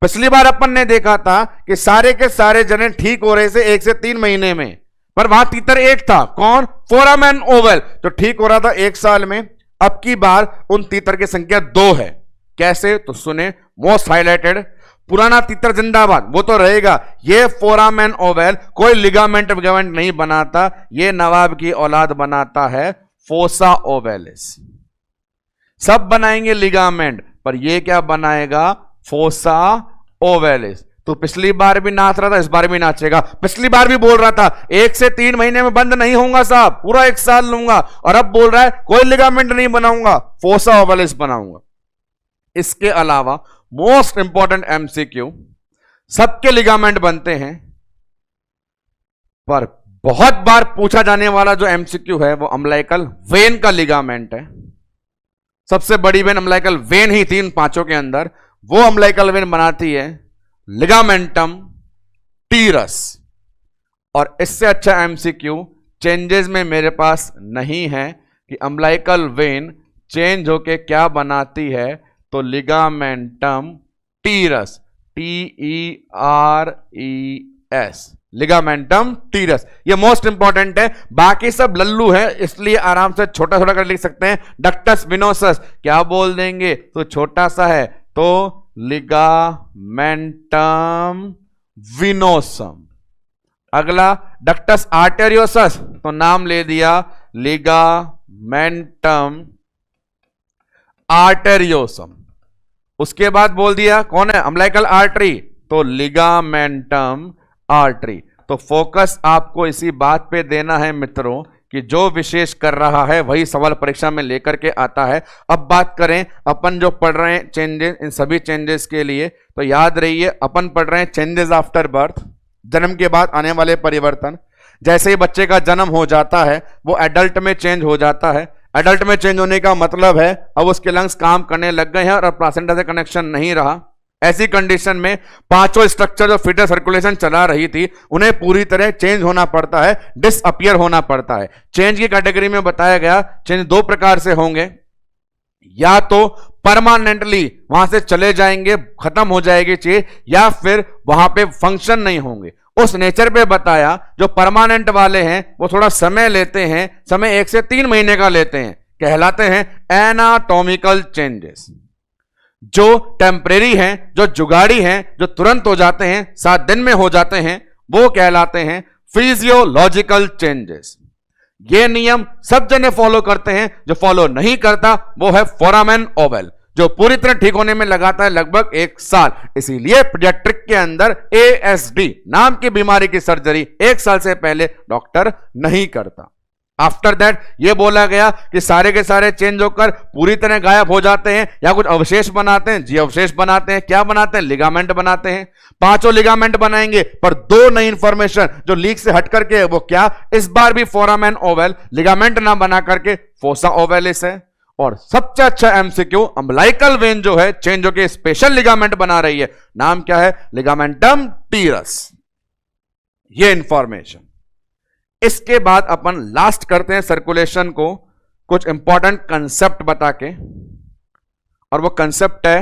पिछली बार अपन ने देखा था कि सारे के सारे जने ठीक हो रहे थे 1 से 3 महीने में, पर वहां तीतर एक था। कौन? फोरामैन ओवेल, जो ठीक हो रहा था 1 साल में। अब की बार उन तीतर की संख्या 2 है। कैसे? तो सुने, मोस्ट हाईलाइटेड पुराना तीतर जिंदाबाद, वो तो रहेगा। ये फोरामेन ओवल कोई लिगामेंट विगामेंट नहीं बनाता, ये नवाब की औलाद बनाता है फोसा ओवेलिस। सब बनाएंगे लिगामेंट, पर ये क्या बनाएगा? Fossa ovalis. तो पिछली बार भी नाच रहा था, इस बार भी नाचेगा। पिछली बार भी बोल रहा था 1 से 3 महीने में बंद नहीं होऊंगा साहब, पूरा 1 साल लूंगा, और अब बोल रहा है कोई लिगामेंट नहीं बनाऊंगा, फोसा ओवेलिस बनाऊंगा। इसके अलावा मोस्ट इंपॉर्टेंट एमसीक्यू, सबके लिगामेंट बनते हैं, पर बहुत बार पूछा जाने वाला जो एमसीक्यू है वो अम्बिलिकल वेन का लिगामेंट है। सबसे बड़ी वेन अम्बिलिकल वेन ही थी इन 5 के अंदर, वो अम्बिलिकल वेन बनाती है लिगामेंटम टीरस। और इससे अच्छा एमसीक्यू चेंजेस में मेरे पास नहीं है कि अम्बिलिकल वेन चेंज होके क्या बनाती है, तो लिगामेंटम टीरस, TERES, लिगामेंटम टीरस। ये मोस्ट इंपॉर्टेंट है, बाकी सब लल्लू है, इसलिए आराम से छोटा छोटा कर लिख सकते हैं। डक्टस विनोसस क्या बोल देंगे, तो छोटा सा है, तो लिगामेंटम विनोसम। अगला डक्टस आर्टेरियोसस, तो नाम ले दिया लिगामेंटम आर्टेरियोसम। उसके बाद बोल दिया कौन है, अम्बिलिकल आर्टरी, तो लिगामेंटम आर्टरी। तो फोकस आपको इसी बात पे देना है मित्रों कि जो विशेष कर रहा है वही सवाल परीक्षा में लेकर के आता है। अब बात करें अपन जो पढ़ रहे हैं चेंजेस, इन सभी चेंजेस के लिए तो याद रहिए अपन पढ़ रहे हैं चेंजेस आफ्टर बर्थ, जन्म के बाद आने वाले परिवर्तन। जैसे ही बच्चे का जन्म हो जाता है वो एडल्ट में चेंज हो जाता है। एडल्ट में चेंज होने का मतलब है अब उसके लंग्स काम करने लग गए हैं और प्लासेंटा से कनेक्शन नहीं रहा। ऐसी कंडीशन में 5 स्ट्रक्चर जो फीटल सर्कुलेशन चला रही थी उन्हें पूरी तरह चेंज होना पड़ता है, डिसअपियर होना पड़ता है। चेंज की कैटेगरी में बताया गया चेंज 2 प्रकार से होंगे, या तो परमानेंटली वहां से चले जाएंगे, खत्म हो जाएगी चीज, या फिर वहां पे फंक्शन नहीं होंगे। उस नेचर पे बताया जो परमानेंट वाले हैं वो थोड़ा समय लेते हैं, समय 1 से 3 महीने का लेते हैं, कहलाते हैं एनाटॉमिकल चेंजेस। जो टेम्परेरी हैं, जो जुगाड़ी हैं, जो तुरंत हो जाते हैं, 7 दिन में हो जाते हैं, वो कहलाते हैं फिजियोलॉजिकल चेंजेस। ये नियम सब जने फॉलो करते हैं, जो फॉलो नहीं करता वो है फोरामेन ओवल, जो पूरी तरह ठीक होने में लगाता है लगभग 1 साल। इसीलिए पीडियाट्रिक के अंदर ASD नाम की बीमारी की सर्जरी 1 साल से पहले डॉक्टर नहीं करता। आफ्टर दैट ये बोला गया कि सारे के सारे चेंज होकर पूरी तरह गायब हो जाते हैं या कुछ अवशेष बनाते हैं। जी अवशेष बनाते हैं, क्या बनाते हैं, लिगामेंट बनाते हैं। 5 लिगामेंट बनाएंगे, पर 2 नई इंफॉर्मेशन जो लीक से हट करके, वो क्या, इस बार भी फोरामेन ओवल लिगामेंट ना बना करके फोसा ओवेलिस है। और सबसे अच्छा एमसीक्यू अम्बिलिकल वेन जो है चेंज होकर स्पेशल लिगामेंट बना रही है, नाम क्या है, लिगामेंटम टीरस। ये इंफॉर्मेशन। इसके बाद अपन लास्ट करते हैं सर्कुलेशन को कुछ इंपॉर्टेंट कंसेप्ट बता के, और वो कंसेप्ट है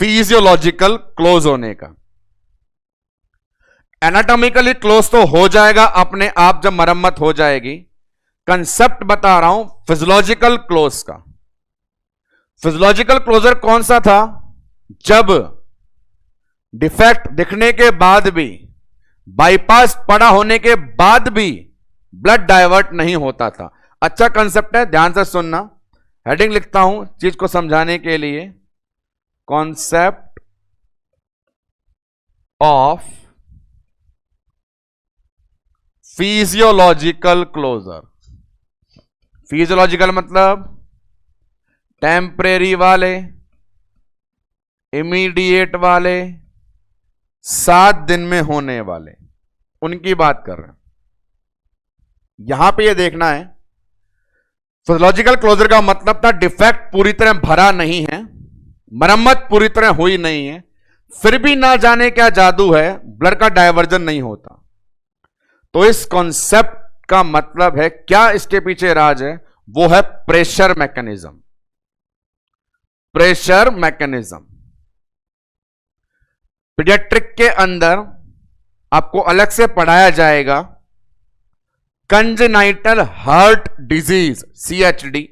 फिजियोलॉजिकल क्लोज होने का। एनाटॉमिकली क्लोज तो हो जाएगा अपने आप जब मरम्मत हो जाएगी। कंसेप्ट बता रहा हूं फिजियोलॉजिकल क्लोज का। फिजियोलॉजिकल क्लोजर कौन सा था, जब डिफेक्ट दिखने के बाद भी, बाईपास पड़ा होने के बाद भी ब्लड डाइवर्ट नहीं होता था। अच्छा कंसेप्ट है, ध्यान से सुनना। हेडिंग लिखता हूं चीज को समझाने के लिए, concept of physiological closure. Physiological मतलब टेम्परेरी वाले, इमीडिएट वाले, 7 दिन में होने वाले, उनकी बात कर रहे हैं। यहां पे ये देखना है, फिजियोलॉजिकल क्लोजर का मतलब था डिफेक्ट पूरी तरह भरा नहीं है, मरम्मत पूरी तरह हुई नहीं है, फिर भी ना जाने क्या जादू है, ब्लड का डायवर्जन नहीं होता। तो इस कॉन्सेप्ट का मतलब है, क्या इसके पीछे राज है, वो है pressure mechanism. Pressure mechanism paediatric के अंदर आपको अलग से पढ़ाया जाएगा। कंजेनाइटल हार्ट डिजीज CHD,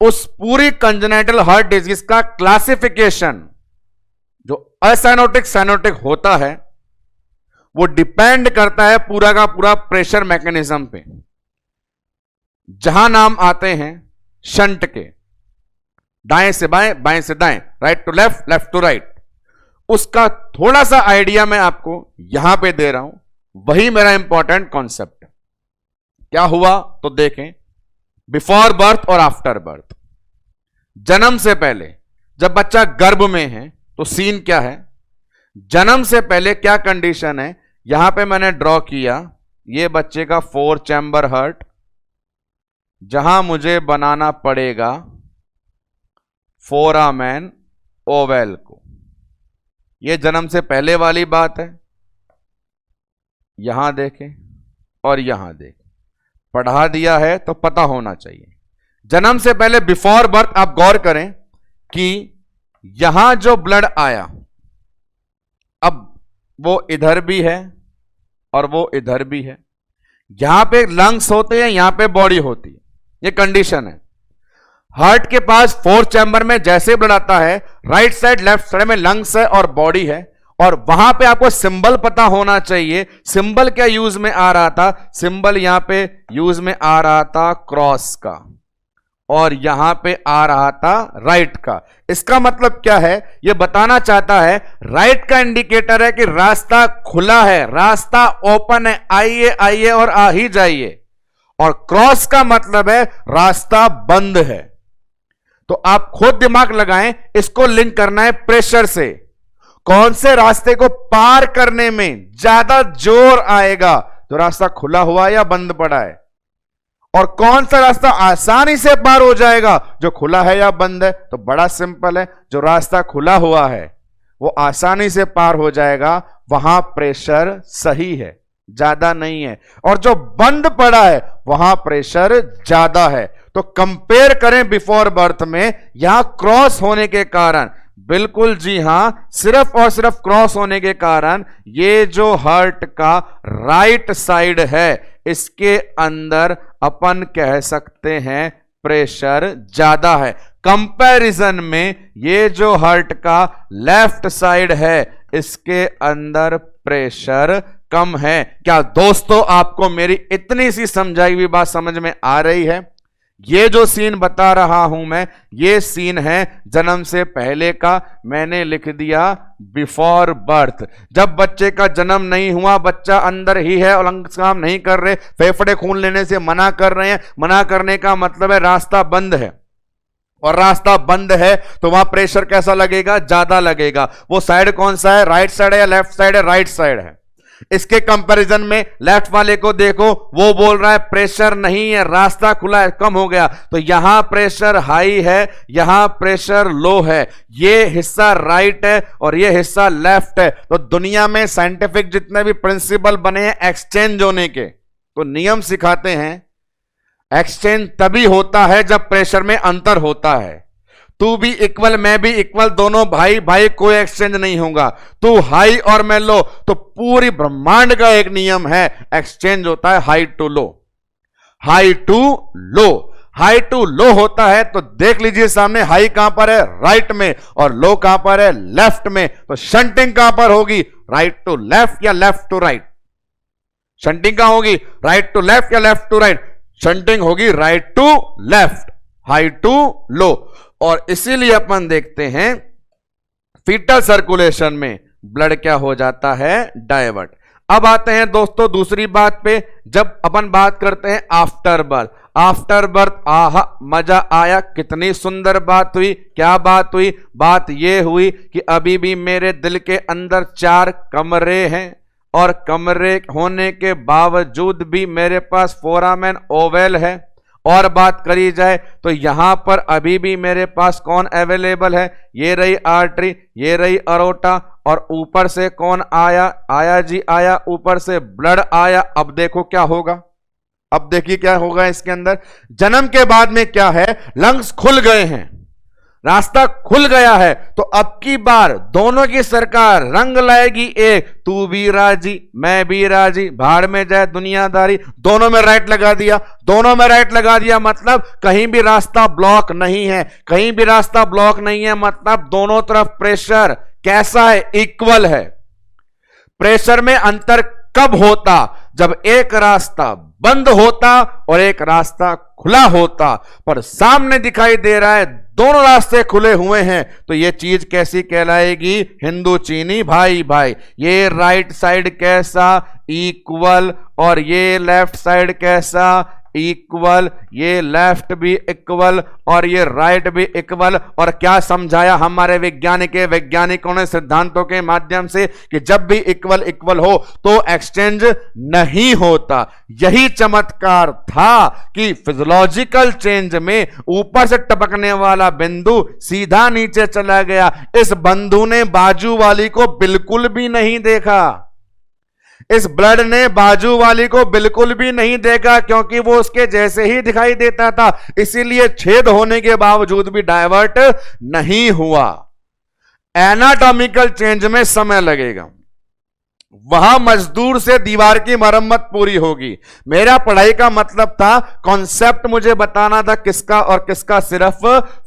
उस पूरी कंजेनिटल हार्ट डिजीज का क्लासिफिकेशन जो असाइनोटिक साइनोटिक होता है वो डिपेंड करता है पूरा का पूरा प्रेशर मैकेनिज्म पे। जहां नाम आते हैं शंट के, दाएं से बाएं, बाएं से दाएं, right to left, left to right, उसका थोड़ा सा आइडिया मैं आपको यहां पे दे रहा हूं, वही मेरा इंपॉर्टेंट कॉन्सेप्ट है। क्या हुआ तो देखें, बिफोर बर्थ और आफ्टर बर्थ। जन्म से पहले जब बच्चा गर्भ में है तो सीन क्या है, जन्म से पहले क्या कंडीशन है, यहां पे मैंने ड्रॉ किया, ये बच्चे का 4 चैम्बर हार्ट, जहां मुझे बनाना पड़ेगा फोरामेन ओवेल को। ये जन्म से पहले वाली बात है, यहां देखें और यहां देखें, पढ़ा दिया है तो पता होना चाहिए। जन्म से पहले बिफोर बर्थ आप गौर करें कि यहां जो ब्लड आया, अब वो इधर भी है और वो इधर भी है, यहां पे लंग्स होते हैं, यहां पे बॉडी होती है, ये कंडीशन है। हार्ट के पास 4 चैम्बर में जैसे ब्लड आता है, राइट साइड लेफ्ट साइड में लंग्स है और बॉडी है, और वहां पे आपको सिंबल पता होना चाहिए। सिंबल क्या यूज में आ रहा था, सिंबल यहां पे यूज में आ रहा था क्रॉस का, और यहां पे आ रहा था राइट का। इसका मतलब क्या है, यह बताना चाहता है राइट का इंडिकेटर है कि रास्ता खुला है, रास्ता ओपन है, आइए आइए और आ ही जाइए, और क्रॉस का मतलब है रास्ता बंद है। तो आप खुद दिमाग लगाएं, इसको लिंक करना है प्रेशर से। कौन से रास्ते को पार करने में ज्यादा जोर आएगा, जो रास्ता खुला हुआ या बंद पड़ा है, और कौन सा रास्ता आसानी से पार हो जाएगा, जो खुला है या बंद है। तो बड़ा सिंपल है, जो रास्ता खुला हुआ है वो आसानी से पार हो जाएगा, वहां प्रेशर सही है, ज्यादा नहीं है, और जो बंद पड़ा है वहां प्रेशर ज्यादा है। तो कंपेयर करें बिफोर बर्थ में, यहां क्रॉस होने के कारण, बिल्कुल जी हां, सिर्फ और सिर्फ क्रॉस होने के कारण ये जो हार्ट का राइट साइड है, इसके अंदर अपन कह सकते हैं प्रेशर ज्यादा है। कंपैरिजन में ये जो हार्ट का लेफ्ट साइड है, इसके अंदर प्रेशर कम है। क्या दोस्तों आपको मेरी इतनी सी समझाई हुई बात समझ में आ रही है? ये जो सीन बता रहा हूं मैं, ये सीन है जन्म से पहले का, मैंने लिख दिया बिफोर बर्थ। जब बच्चे का जन्म नहीं हुआ, बच्चा अंदर ही है और अंग काम नहीं कर रहे, फेफड़े खून लेने से मना कर रहे हैं, मना करने का मतलब है रास्ता बंद है, और रास्ता बंद है तो वहां प्रेशर कैसा लगेगा, ज्यादा लगेगा। वो साइड कौन सा है, राइट साइड है या लेफ्ट साइड है, राइट साइड है। इसके कंपैरिजन में लेफ्ट वाले को देखो, वो बोल रहा है प्रेशर नहीं है, रास्ता खुला है, कम हो गया। तो यहां प्रेशर हाई है, यहां प्रेशर लो है, ये हिस्सा राइट है और ये हिस्सा लेफ्ट है। तो दुनिया में साइंटिफिक जितने भी प्रिंसिपल बने हैं एक्सचेंज होने के, तो नियम सिखाते हैं एक्सचेंज तभी होता है जब प्रेशर में अंतर होता है। तू भी इक्वल, मैं भी इक्वल, दोनों भाई भाई, कोई एक्सचेंज नहीं होगा। तू हाई और मैं लो, तो पूरी ब्रह्मांड का एक नियम है, एक्सचेंज होता है high to low, high to low. High to low होता है तो देख लीजिए सामने, हाई कहां पर है, राइट में, और लो कहां पर है, लेफ्ट में। तो शंटिंग कहां पर होगी, राइट टू लेफ्ट या लेफ्ट टू राइट? शंटिंग कहां होगी, राइट टू लेफ्ट या लेफ्ट टू राइट? शंटिंग होगी right to left, high to low. और इसीलिए अपन देखते हैं फीटल सर्कुलेशन में ब्लड क्या हो जाता है, डाइवर्ट। अब आते हैं दोस्तों दूसरी बात पे, जब अपन बात करते हैं आफ्टर बर्थ। आफ्टर बर्थ, आहा मजा आया, कितनी सुंदर बात हुई। क्या बात हुई? बात यह हुई कि अभी भी मेरे दिल के अंदर 4 कमरे हैं, और कमरे होने के बावजूद भी मेरे पास फोरामेन ओवेल है। और बात करी जाए तो यहां पर अभी भी मेरे पास कौन अवेलेबल है, ये रही आर्टरी, ये रही अरोटा, और ऊपर से कौन आया, आया जी आया, ऊपर से ब्लड आया। अब देखो क्या होगा, अब देखिए क्या होगा इसके अंदर। जन्म के बाद में क्या है, लंग्स खुल गए हैं, रास्ता खुल गया है तो अब की बार दोनों की सरकार रंग लाएगी एक, तू भी राजी मैं भी राजी, भाड़ में जाए दुनियादारी। दोनों में राइट लगा दिया, दोनों में राइट लगा दिया मतलब कहीं भी रास्ता ब्लॉक नहीं है, कहीं भी रास्ता ब्लॉक नहीं है मतलब दोनों तरफ प्रेशर कैसा है, इक्वल है। प्रेशर में अंतर कब होता, जब एक रास्ता बंद होता और एक रास्ता खुला होता। पर सामने दिखाई दे रहा है दोनों रास्ते खुले हुए हैं, तो ये चीज कैसी कहलाएगी, हिंदू चीनी भाई भाई। ये राइट साइड कैसा, इक्वल, और ये लेफ्ट साइड कैसा, इक्वल, ये लेफ्ट भी इक्वल और ये राइट भी इक्वल। और क्या समझाया हमारे वैज्ञानिकों ने सिद्धांतों के माध्यम से कि जब भी इक्वल इक्वल हो तो एक्सचेंज नहीं होता। यही चमत्कार था कि फिजियोलॉजिकल चेंज में ऊपर से टपकने वाला बिंदु सीधा नीचे चला गया। इस बंधु ने बाजू वाली को बिल्कुल भी नहीं देखा, इस ब्लड ने बाजू वाली को बिल्कुल भी नहीं देखा, क्योंकि वो उसके जैसे ही दिखाई देता था, इसीलिए छेद होने के बावजूद भी डायवर्ट नहीं हुआ। एनाटॉमिकल चेंज में समय लगेगा, वहां मजदूर से दीवार की मरम्मत पूरी होगी। मेरा पढ़ाई का मतलब था, कॉन्सेप्ट मुझे बताना था किसका और किसका, सिर्फ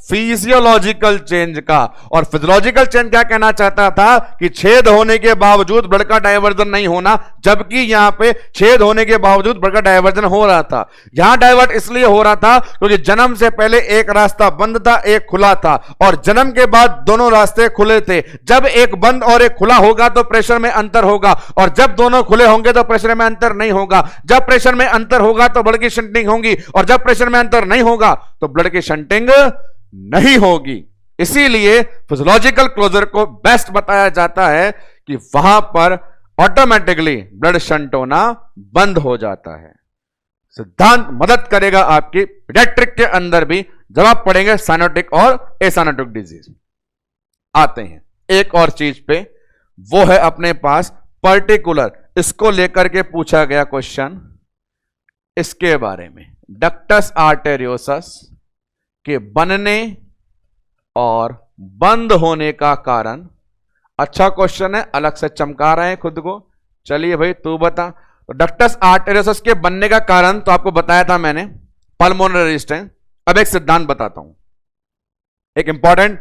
फिजियोलॉजिकल चेंज का। और फिजियोलॉजिकल चेंज क्या कहना चाहता था कि छेद होने के बावजूद ब्लड का डायवर्जन नहीं होना, जबकि यहां पे छेद होने के बावजूद ब्लड का डायवर्जन हो रहा था। यहां डायवर्ट इसलिए हो रहा था क्योंकि जन्म से पहले एक रास्ता बंद था, एक खुला था, और जन्म के बाद दोनों रास्ते खुले थे। जब एक बंद और एक खुला होगा तो प्रेशर में अंतर होगा, और जब दोनों खुले होंगे तो प्रेशर में अंतर नहीं होगा। जब प्रेशर में अंतर होगा तो ब्लड की शंटिंग होगी, और जब प्रेशर में अंतर नहीं होगा तो ब्लड की शंटिंग नहीं होगी। इसीलिए फिजियोलॉजिकल क्लोजर को बेस्ट बताया जाता है कि वहां पर ऑटोमेटिकली ब्लड शंट होना बंद हो जाता है। सिद्धांत मदद करेगा आपकी पीडियाट्रिक के अंदर भी, जब आप पढ़ेंगे साइनोटिक और एसाइनोटिक डिजीज। आते हैं एक और चीज पे, वो है अपने पास पर्टिकुलर, इसको लेकर के पूछा गया क्वेश्चन इसके बारे में, डक्टस आर्टेरियोसस के बनने और बंद होने का कारण। अच्छा क्वेश्चन है, अलग से चमका रहे हैं खुद को। चलिए भाई तू बता। तो डक्टस आर्टेरियोसस के बनने का कारण तो आपको बताया था मैंने, पल्मोनरी रेजिस्टेंस। अब एक सिद्धांत बताता हूं, एक इंपॉर्टेंट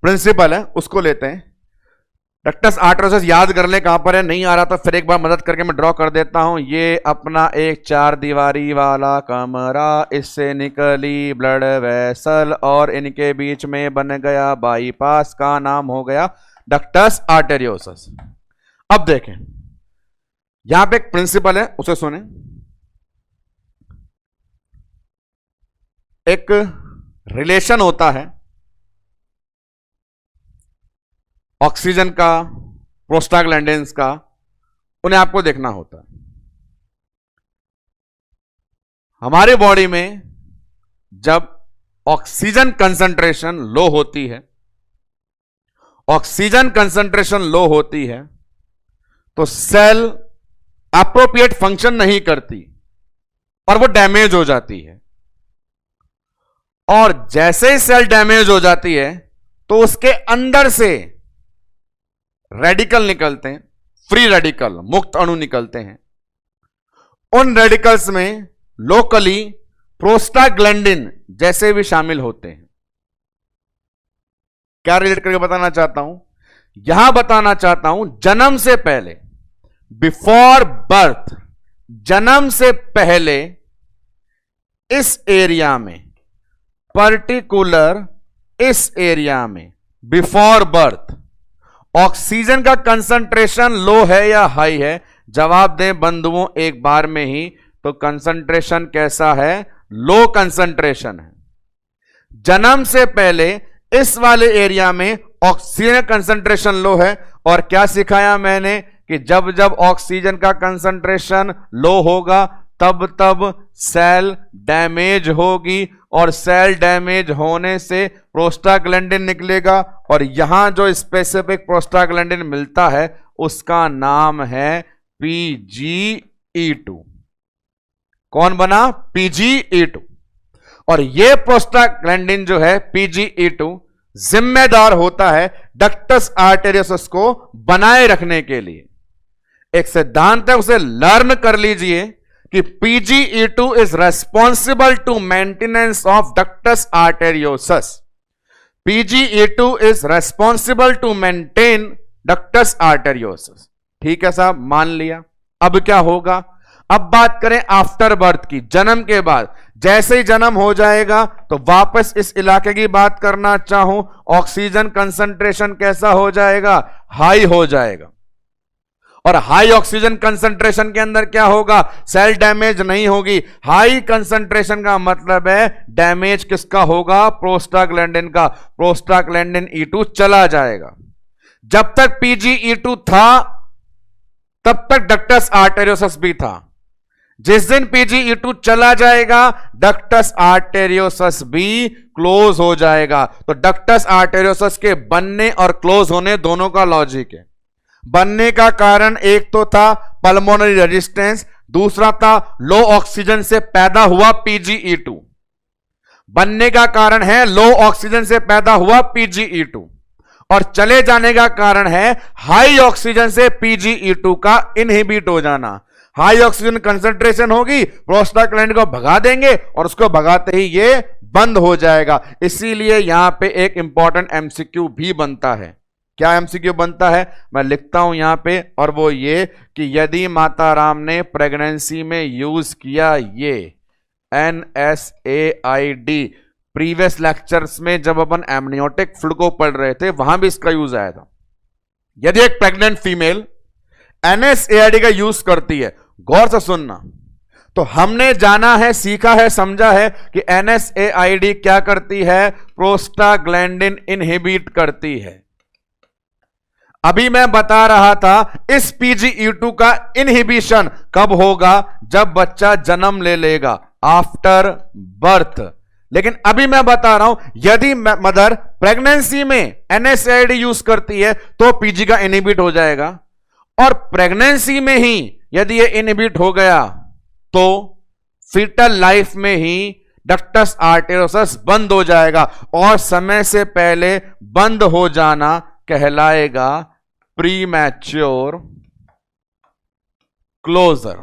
प्रिंसिपल है, उसको लेते हैं। डक्टस आर्टेरियोसस याद कर ले, कहां पर है, नहीं आ रहा तो फिर एक बार मदद करके मैं ड्रॉ कर देता हूं। ये अपना एक 4 दीवारी वाला कमरा, इससे निकली ब्लड वेसल और इनके बीच में बन गया बाईपास, का नाम हो गया डक्टस आर्टेरियोसस। अब देखें यहां पे एक प्रिंसिपल है, उसे सुने। एक रिलेशन होता है ऑक्सीजन का, प्रोस्टाग्लैंडिन्स का, उन्हें आपको देखना होता है। हमारे बॉडी में जब ऑक्सीजन कंसंट्रेशन लो होती है, ऑक्सीजन कंसंट्रेशन लो होती है तो सेल एप्रोप्रिएट फंक्शन नहीं करती और वो डैमेज हो जाती है। और जैसे ही सेल डैमेज हो जाती है तो उसके अंदर से रेडिकल निकलते हैं, फ्री रेडिकल, मुक्त अणु निकलते हैं। उन रेडिकल्स में लोकली प्रोस्टाग्लैंडिन जैसे भी शामिल होते हैं। क्या रिलेट करके बताना चाहता हूं, यहां बताना चाहता हूं जन्म से पहले, बिफोर बर्थ, जन्म से पहले इस एरिया में, पर्टिकुलर इस एरिया में बिफोर बर्थ ऑक्सीजन का कंसंट्रेशन लो है या हाई है? जवाब दें बंधुओं एक बार में ही। तो कंसंट्रेशन कैसा है? लो कंसंट्रेशन है। जन्म से पहले इस वाले एरिया में ऑक्सीजन कंसंट्रेशन लो है। और क्या सिखाया मैंने कि जब जब ऑक्सीजन का कंसंट्रेशन लो होगा तब तब सेल डैमेज होगी, और सेल डैमेज होने से प्रोस्टाग्लैंडिन निकलेगा। और यहां जो स्पेसिफिक प्रोस्टाग्लैंडिन मिलता है उसका नाम है PGE2। कौन बना? PGE2। और ये प्रोस्टाग्लैंडिन जो है PGE2 जिम्मेदार होता है डक्टस आर्टेरियोसस को बनाए रखने के लिए। एक सिद्धांत है, उसे लर्न कर लीजिए कि PGE2 is responsible to maintenance of ductus arteriosus. PGE2 is responsible to maintain ductus arteriosus. ठीक है साहब, मान लिया। अब क्या होगा? अब बात करें आफ्टर बर्थ की, जन्म के बाद। जैसे ही जन्म हो जाएगा तो वापस इस इलाके की बात करना चाहूं, ऑक्सीजन कंसंट्रेशन कैसा हो जाएगा? हाई हो जाएगा। और हाई ऑक्सीजन कंसंट्रेशन के अंदर क्या होगा? सेल डैमेज नहीं होगी। हाई कंसंट्रेशन का मतलब है डैमेज किसका होगा? प्रोस्टाग्लैंडिन का। प्रोस्टाग्लैंडिन E2 चला जाएगा। जब तक PGE2 था तब तक डक्टस आर्टेरियोसस भी था। जिस दिन PGE2 चला जाएगा डक्टस आर्टेरियोसस भी क्लोज हो जाएगा। तो डक्टस आर्टेरियोसस के बनने और क्लोज होने दोनों का लॉजिक है। बनने का कारण एक तो था पल्मोनरी रेजिस्टेंस, दूसरा था लो ऑक्सीजन से पैदा हुआ PGE2। बनने का कारण है लो ऑक्सीजन से पैदा हुआ PGE2 और चले जाने का कारण है हाई ऑक्सीजन से PGE2 का इनहिबिट हो जाना। हाई ऑक्सीजन कंसंट्रेशन होगी, प्रोस्टाग्लैंडिन को भगा देंगे और उसको भगाते ही ये बंद हो जाएगा। इसीलिए यहां पे एक इंपॉर्टेंट MCQ भी बनता है। क्या MCQ बनता है? मैं लिखता हूं यहां पे, और वो ये कि यदि माता राम ने प्रेगनेंसी में यूज किया ये NSAID, प्रीवियस लेक्चर्स में जब अपन एमनियोटिक फ्लूइड को पढ़ रहे थे वहां भी इसका यूज आया था। यदि एक प्रेग्नेंट फीमेल NSAID का यूज करती है, गौर से सुनना, तो हमने जाना है, सीखा है, समझा है कि NSAID क्या करती है? प्रोस्टाग्लैंडिन इनहिबिट करती है। अभी मैं बता रहा था इस PGE2 का इनहिबिशन कब होगा? जब बच्चा जन्म ले लेगा, आफ्टर बर्थ। लेकिन अभी मैं बता रहा हूं यदि मदर प्रेगनेंसी में NSAID यूज करती है तो PG का इनहिबिट हो जाएगा, और प्रेगनेंसी में ही यदि ये इनहिबिट हो गया तो फीटल लाइफ में ही डक्टस आर्टेरियोसस बंद हो जाएगा, और समय से पहले बंद हो जाना कहलाएगा premature closure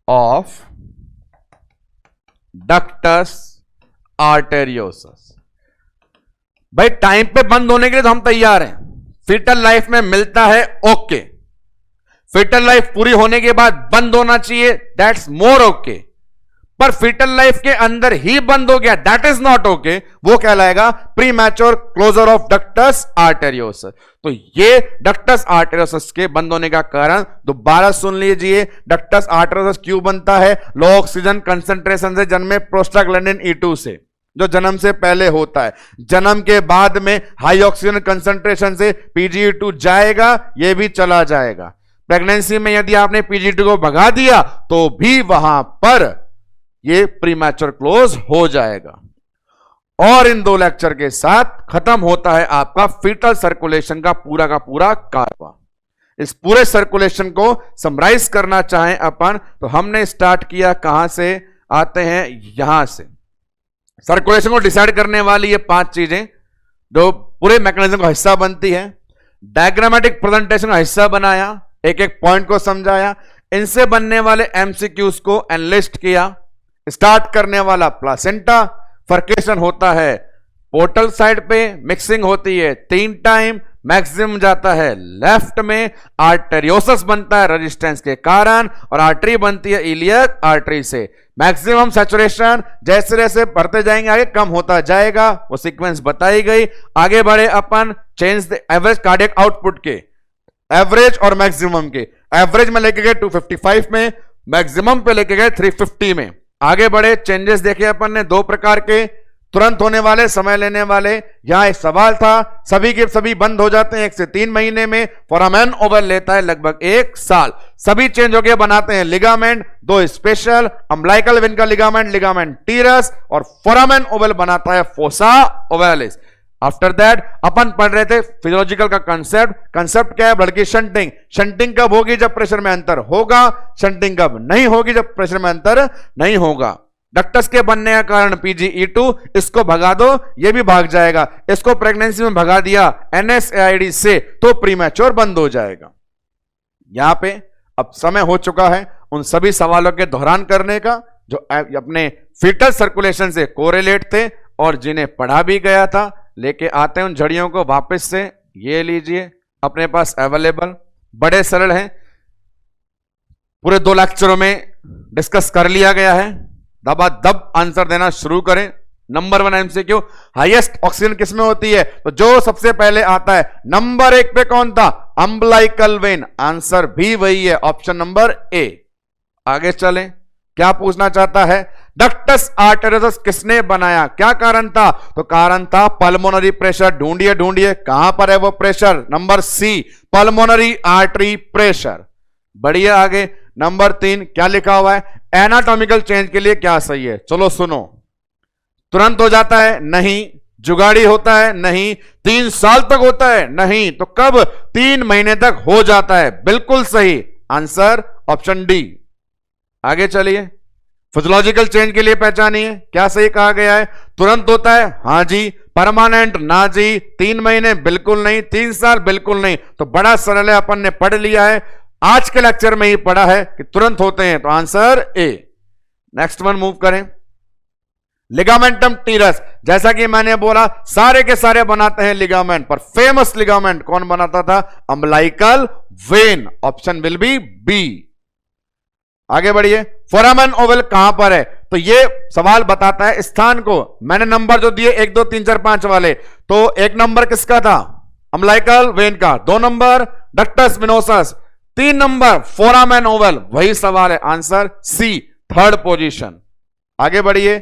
of ductus arteriosus. भाई टाइम पे बंद होने के लिए तो हम तैयार हैं, फीटल लाइफ में मिलता है, ओके। फीटल लाइफ पूरी होने के बाद बंद होना चाहिए, दैट्स मोर ओके। पर फीटल लाइफ के अंदर ही बंद हो गया, दैट इज नॉट ओके। वो कहलाएगा premature closure of ductus arteriosus. तो ये डक्टस आर्टेरियोसस के बंद होने का कारण दोबारा सुन लीजिए। डक्टस आर्टेरियोसस क्यों बनता है? लो ऑक्सीजन कंसंट्रेशन से जन्मे प्रोस्टाग्लैंडिन E2 से, जो जन्म से पहले होता है। जन्म के बाद में हाई ऑक्सीजन कंसंट्रेशन से PGE2 जाएगा, ये भी चला जाएगा। प्रेगनेंसी में यदि आपने PGE2 को भगा दिया तो भी वहां पर ये प्रीमैच्योर क्लोज हो जाएगा। और इन दो लेक्चर के साथ खत्म होता है आपका फीटल सर्कुलेशन का पूरा कारवा। इस पूरे सर्कुलेशन को समराइज करना चाहें अपन तो हमने स्टार्ट किया कहां से? आते हैं यहां से। सर्कुलेशन को डिसाइड करने वाली ये 5 चीजें जो पूरे मैकेनिज्म का हिस्सा बनती है। डायग्रामेटिक प्रेजेंटेशन का हिस्सा बनाया, एक एक पॉइंट को समझाया, इनसे बनने वाले MCQs को एनालिस्ट किया। स्टार्ट करने वाला प्लासेंटा, फर्केशन होता है पोर्टल साइड पे, मिक्सिंग होती है 3 टाइम, मैक्सिमम जाता है लेफ्ट में, आर्टेरियोसस बनता है रेजिस्टेंस के कारण, और आर्टरी बनती है इलियक आर्टरी से। मैक्सिमम सैचुरेशन जैसे जैसे बढ़ते जाएंगे आगे कम होता जाएगा, वो सीक्वेंस बताई गई। आगे बढ़े अपन, change the average cardiac output के, एवरेज और मैक्सिमम के। एवरेज में लेके गए 255 में, मैक्सिमम पे लेके गए 350 में। आगे बढ़े, चेंजेस देखे अपन ने 2 प्रकार के, तुरंत होने वाले, समय लेने वाले। यहां एक सवाल था, सभी के सभी बंद हो जाते हैं 1 से 3 महीने में, फोरामेन ओवल लेता है लगभग 1 साल। सभी चेंज होके बनाते हैं लिगामेंट, 2 स्पेशल, अम्बिलिकल वेन का लिगामेंट टीरस, और फोरामेन ओवल बनाता है फोसा ओवलिस। आफ्टर दैट अपन पढ़ रहे थे फिजियोलॉजिकल का कंसेप्ट क्या है? ब्लड की शंटिंग। शंटिंग कब होगी? जब प्रेशर में अंतर होगा। शंटिंग कब नहीं होगी? जब प्रेशर में अंतर नहीं होगा। डक्टस के बनने का कारण PGE2, इसको भगा दो, ये भी भाग जाएगा। इसको प्रेगनेंसी में भगा दिया NSAID से तो प्रीमैच्योर बंद हो जाएगा। यहां पे अब समय हो चुका है उन सभी सवालों के दोहरान करने का जो अपने फीटल सर्कुलेशन से कोरिलेट थे और जिन्हें पढ़ा भी गया था। लेके आते हैं उन झड़ियों को वापस से। ये लीजिए अपने पास अवेलेबल, बड़े सरल हैं, पूरे 2 लेक्चरों में डिस्कस कर लिया गया है। दबादब आंसर देना शुरू करें। नंबर 1 MCQ, हाईएस्ट ऑक्सीजन किसमें होती है? तो जो सबसे पहले आता है नंबर 1 पे कौन था? Umbilical when. आंसर भी वही है, ऑप्शन नंबर ए। आगे चलें, क्या पूछना चाहता है? डक्टस आर्टेरियोसस किसने बनाया? क्या कारण था? तो कारण था पल्मोनरी प्रेशर। ढूंढिए ढूंढिए कहां पर है वो pressure. Number C, pulmonary artery pressure. बढ़िया, आगे नंबर 3 क्या लिखा हुआ है? एनाटॉमिकल चेंज के लिए क्या सही है? चलो सुनो। तुरंत हो जाता है? नहीं। जुगाड़ी होता है? नहीं। 3 साल तक होता है? नहीं। तो कब? 3 महीने तक हो जाता है। बिल्कुल सही आंसर ऑप्शन डी। आगे चलिए, फिजियोलॉजिकल चेंज के लिए पहचानिए, क्या सही कहा गया है? तुरंत होता है? हां जी। परमानेंट? ना जी। 3 महीने? बिल्कुल नहीं। 3 साल? बिल्कुल नहीं। तो बड़ा सरल है, अपन ने पढ़ लिया है, आज के लेक्चर में ही पढ़ा है कि तुरंत होते हैं, तो answer A. Next one move करें। लिगामेंटम टीरस, जैसा कि मैंने बोला सारे के सारे बनाते हैं लिगामेंट, पर फेमस लिगामेंट कौन बनाता था? Umbilical vein. Option will be B. आगे बढ़िए, फोरामेन ओवल कहां पर है? तो ये सवाल बताता है स्थान को। मैंने नंबर जो दिए 1 2 3 4 5 वाले, तो 1 नंबर किसका था? अम्बलाइकल वेन का। 2 number ductus venosus. 3 number foramen Oval. वही सवाल है, आंसर सी, 3rd पोजीशन। आगे बढ़िए,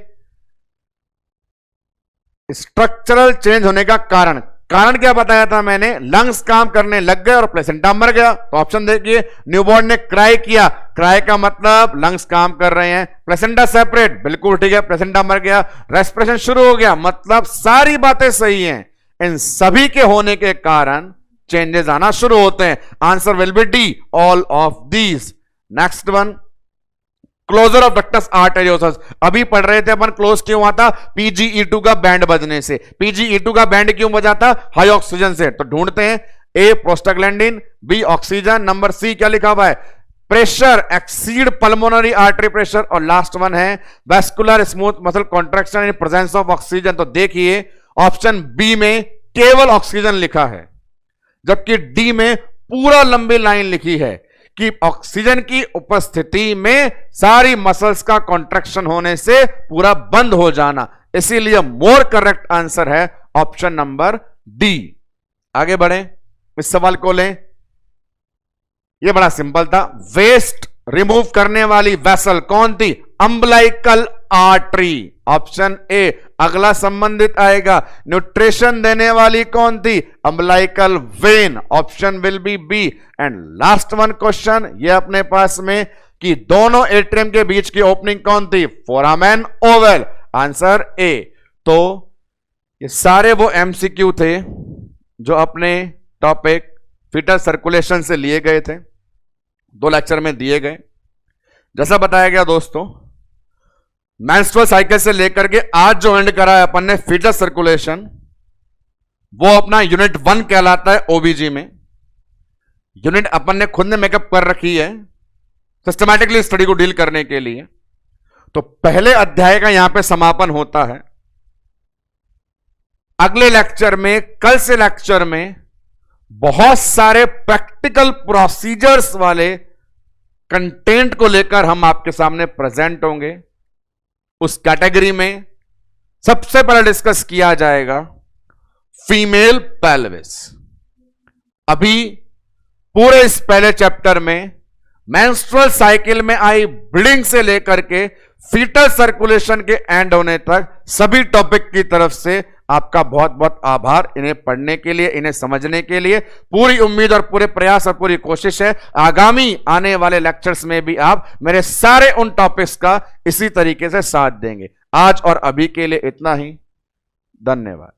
स्ट्रक्चरल चेंज होने का कारण क्या बताया था मैंने? लंग्स काम करने लग गए और प्लेसेंटा मर गया। तो ऑप्शन देखिए, न्यूबॉर्न ने क्राई किया। क्राई का मतलब लंग्स काम कर रहे हैं। प्लेसेंटा सेपरेट, बिल्कुल ठीक है, प्लेसेंटा मर गया। रेस्पिरेशन शुरू हो गया, मतलब सारी बातें सही हैं। इन सभी के होने के कारण चेंजेस आना शुरू होते हैं। Answer will be D, all of these. Next one, closure of ductus arteriosus. अभी पढ़ रहे थे अपन, क्लोज क्यों आता? PGE2 का बैंड बजने से। PGE2 का बैंड क्यों बजाता? हाई ऑक्सीजन से। तो ढूंढते हैं, A prostaglandin, B oxygen, number C क्या लिखा हुआ है? Pressure exceed pulmonary artery pressure, और लास्ट वन है vascular smooth muscle contraction in presence of oxygen. तो देखिए ऑप्शन बी में केवल ऑक्सीजन लिखा है, जबकि डी में पूरा लंबी लाइन लिखी है कि ऑक्सीजन की उपस्थिति में सारी मसल्स का कॉन्ट्रैक्शन होने से पूरा बंद हो जाना। इसीलिए मोर करेक्ट आंसर है ऑप्शन नंबर डी। आगे बढ़ें, इस सवाल को लें। यह बड़ा सिंपल था। वेस्ट रिमूव करने वाली वेसल कौन थी? Umbilical artery, option A. अगला संबंधित आएगा, न्यूट्रिशन देने वाली कौन थी? Umbilical vein, option will be B. And last one question ये अपने पास में कि दोनों एट्रियम के बीच की ओपनिंग कौन थी? Foramen Oval, answer A. तो ये सारे वो MCQ थे जो अपने टॉपिक फीटल सर्कुलेशन से लिए गए थे, 2 लेक्चर में दिए गए। जैसा बताया गया दोस्तों, मेंस्ट्रुअल साइकिल से लेकर के आज जो एंड करा है अपन ने फीटल सर्कुलेशन, वो अपना यूनिट 1 कहलाता है OBG में। यूनिट अपन ने खुद ने मेकअप कर रखी है सिस्टमैटिकली स्टडी को डील करने के लिए। तो पहले अध्याय का यहां पे समापन होता है। अगले लेक्चर में, कल से लेक्चर में बहुत सारे प्रैक्टिकल प्रोसीजर्स वाले कंटेंट को लेकर हम आपके सामने प्रेजेंट होंगे। उस कैटेगरी में सबसे पहले डिस्कस किया जाएगा फीमेल पेल्विस। अभी पूरे इस पहले चैप्टर में मेंस्ट्रुअल साइकिल में आई ब्लीडिंग से लेकर के फीटल सर्कुलेशन के एंड होने तक सभी टॉपिक की तरफ से आपका बहुत बहुत आभार। इन्हें पढ़ने के लिए, इन्हें समझने के लिए पूरी उम्मीद और पूरे प्रयास और पूरी कोशिश है आगामी आने वाले लेक्चर्स में भी आप मेरे सारे उन टॉपिक्स का इसी तरीके से साथ देंगे। आज और अभी के लिए इतना ही। धन्यवाद।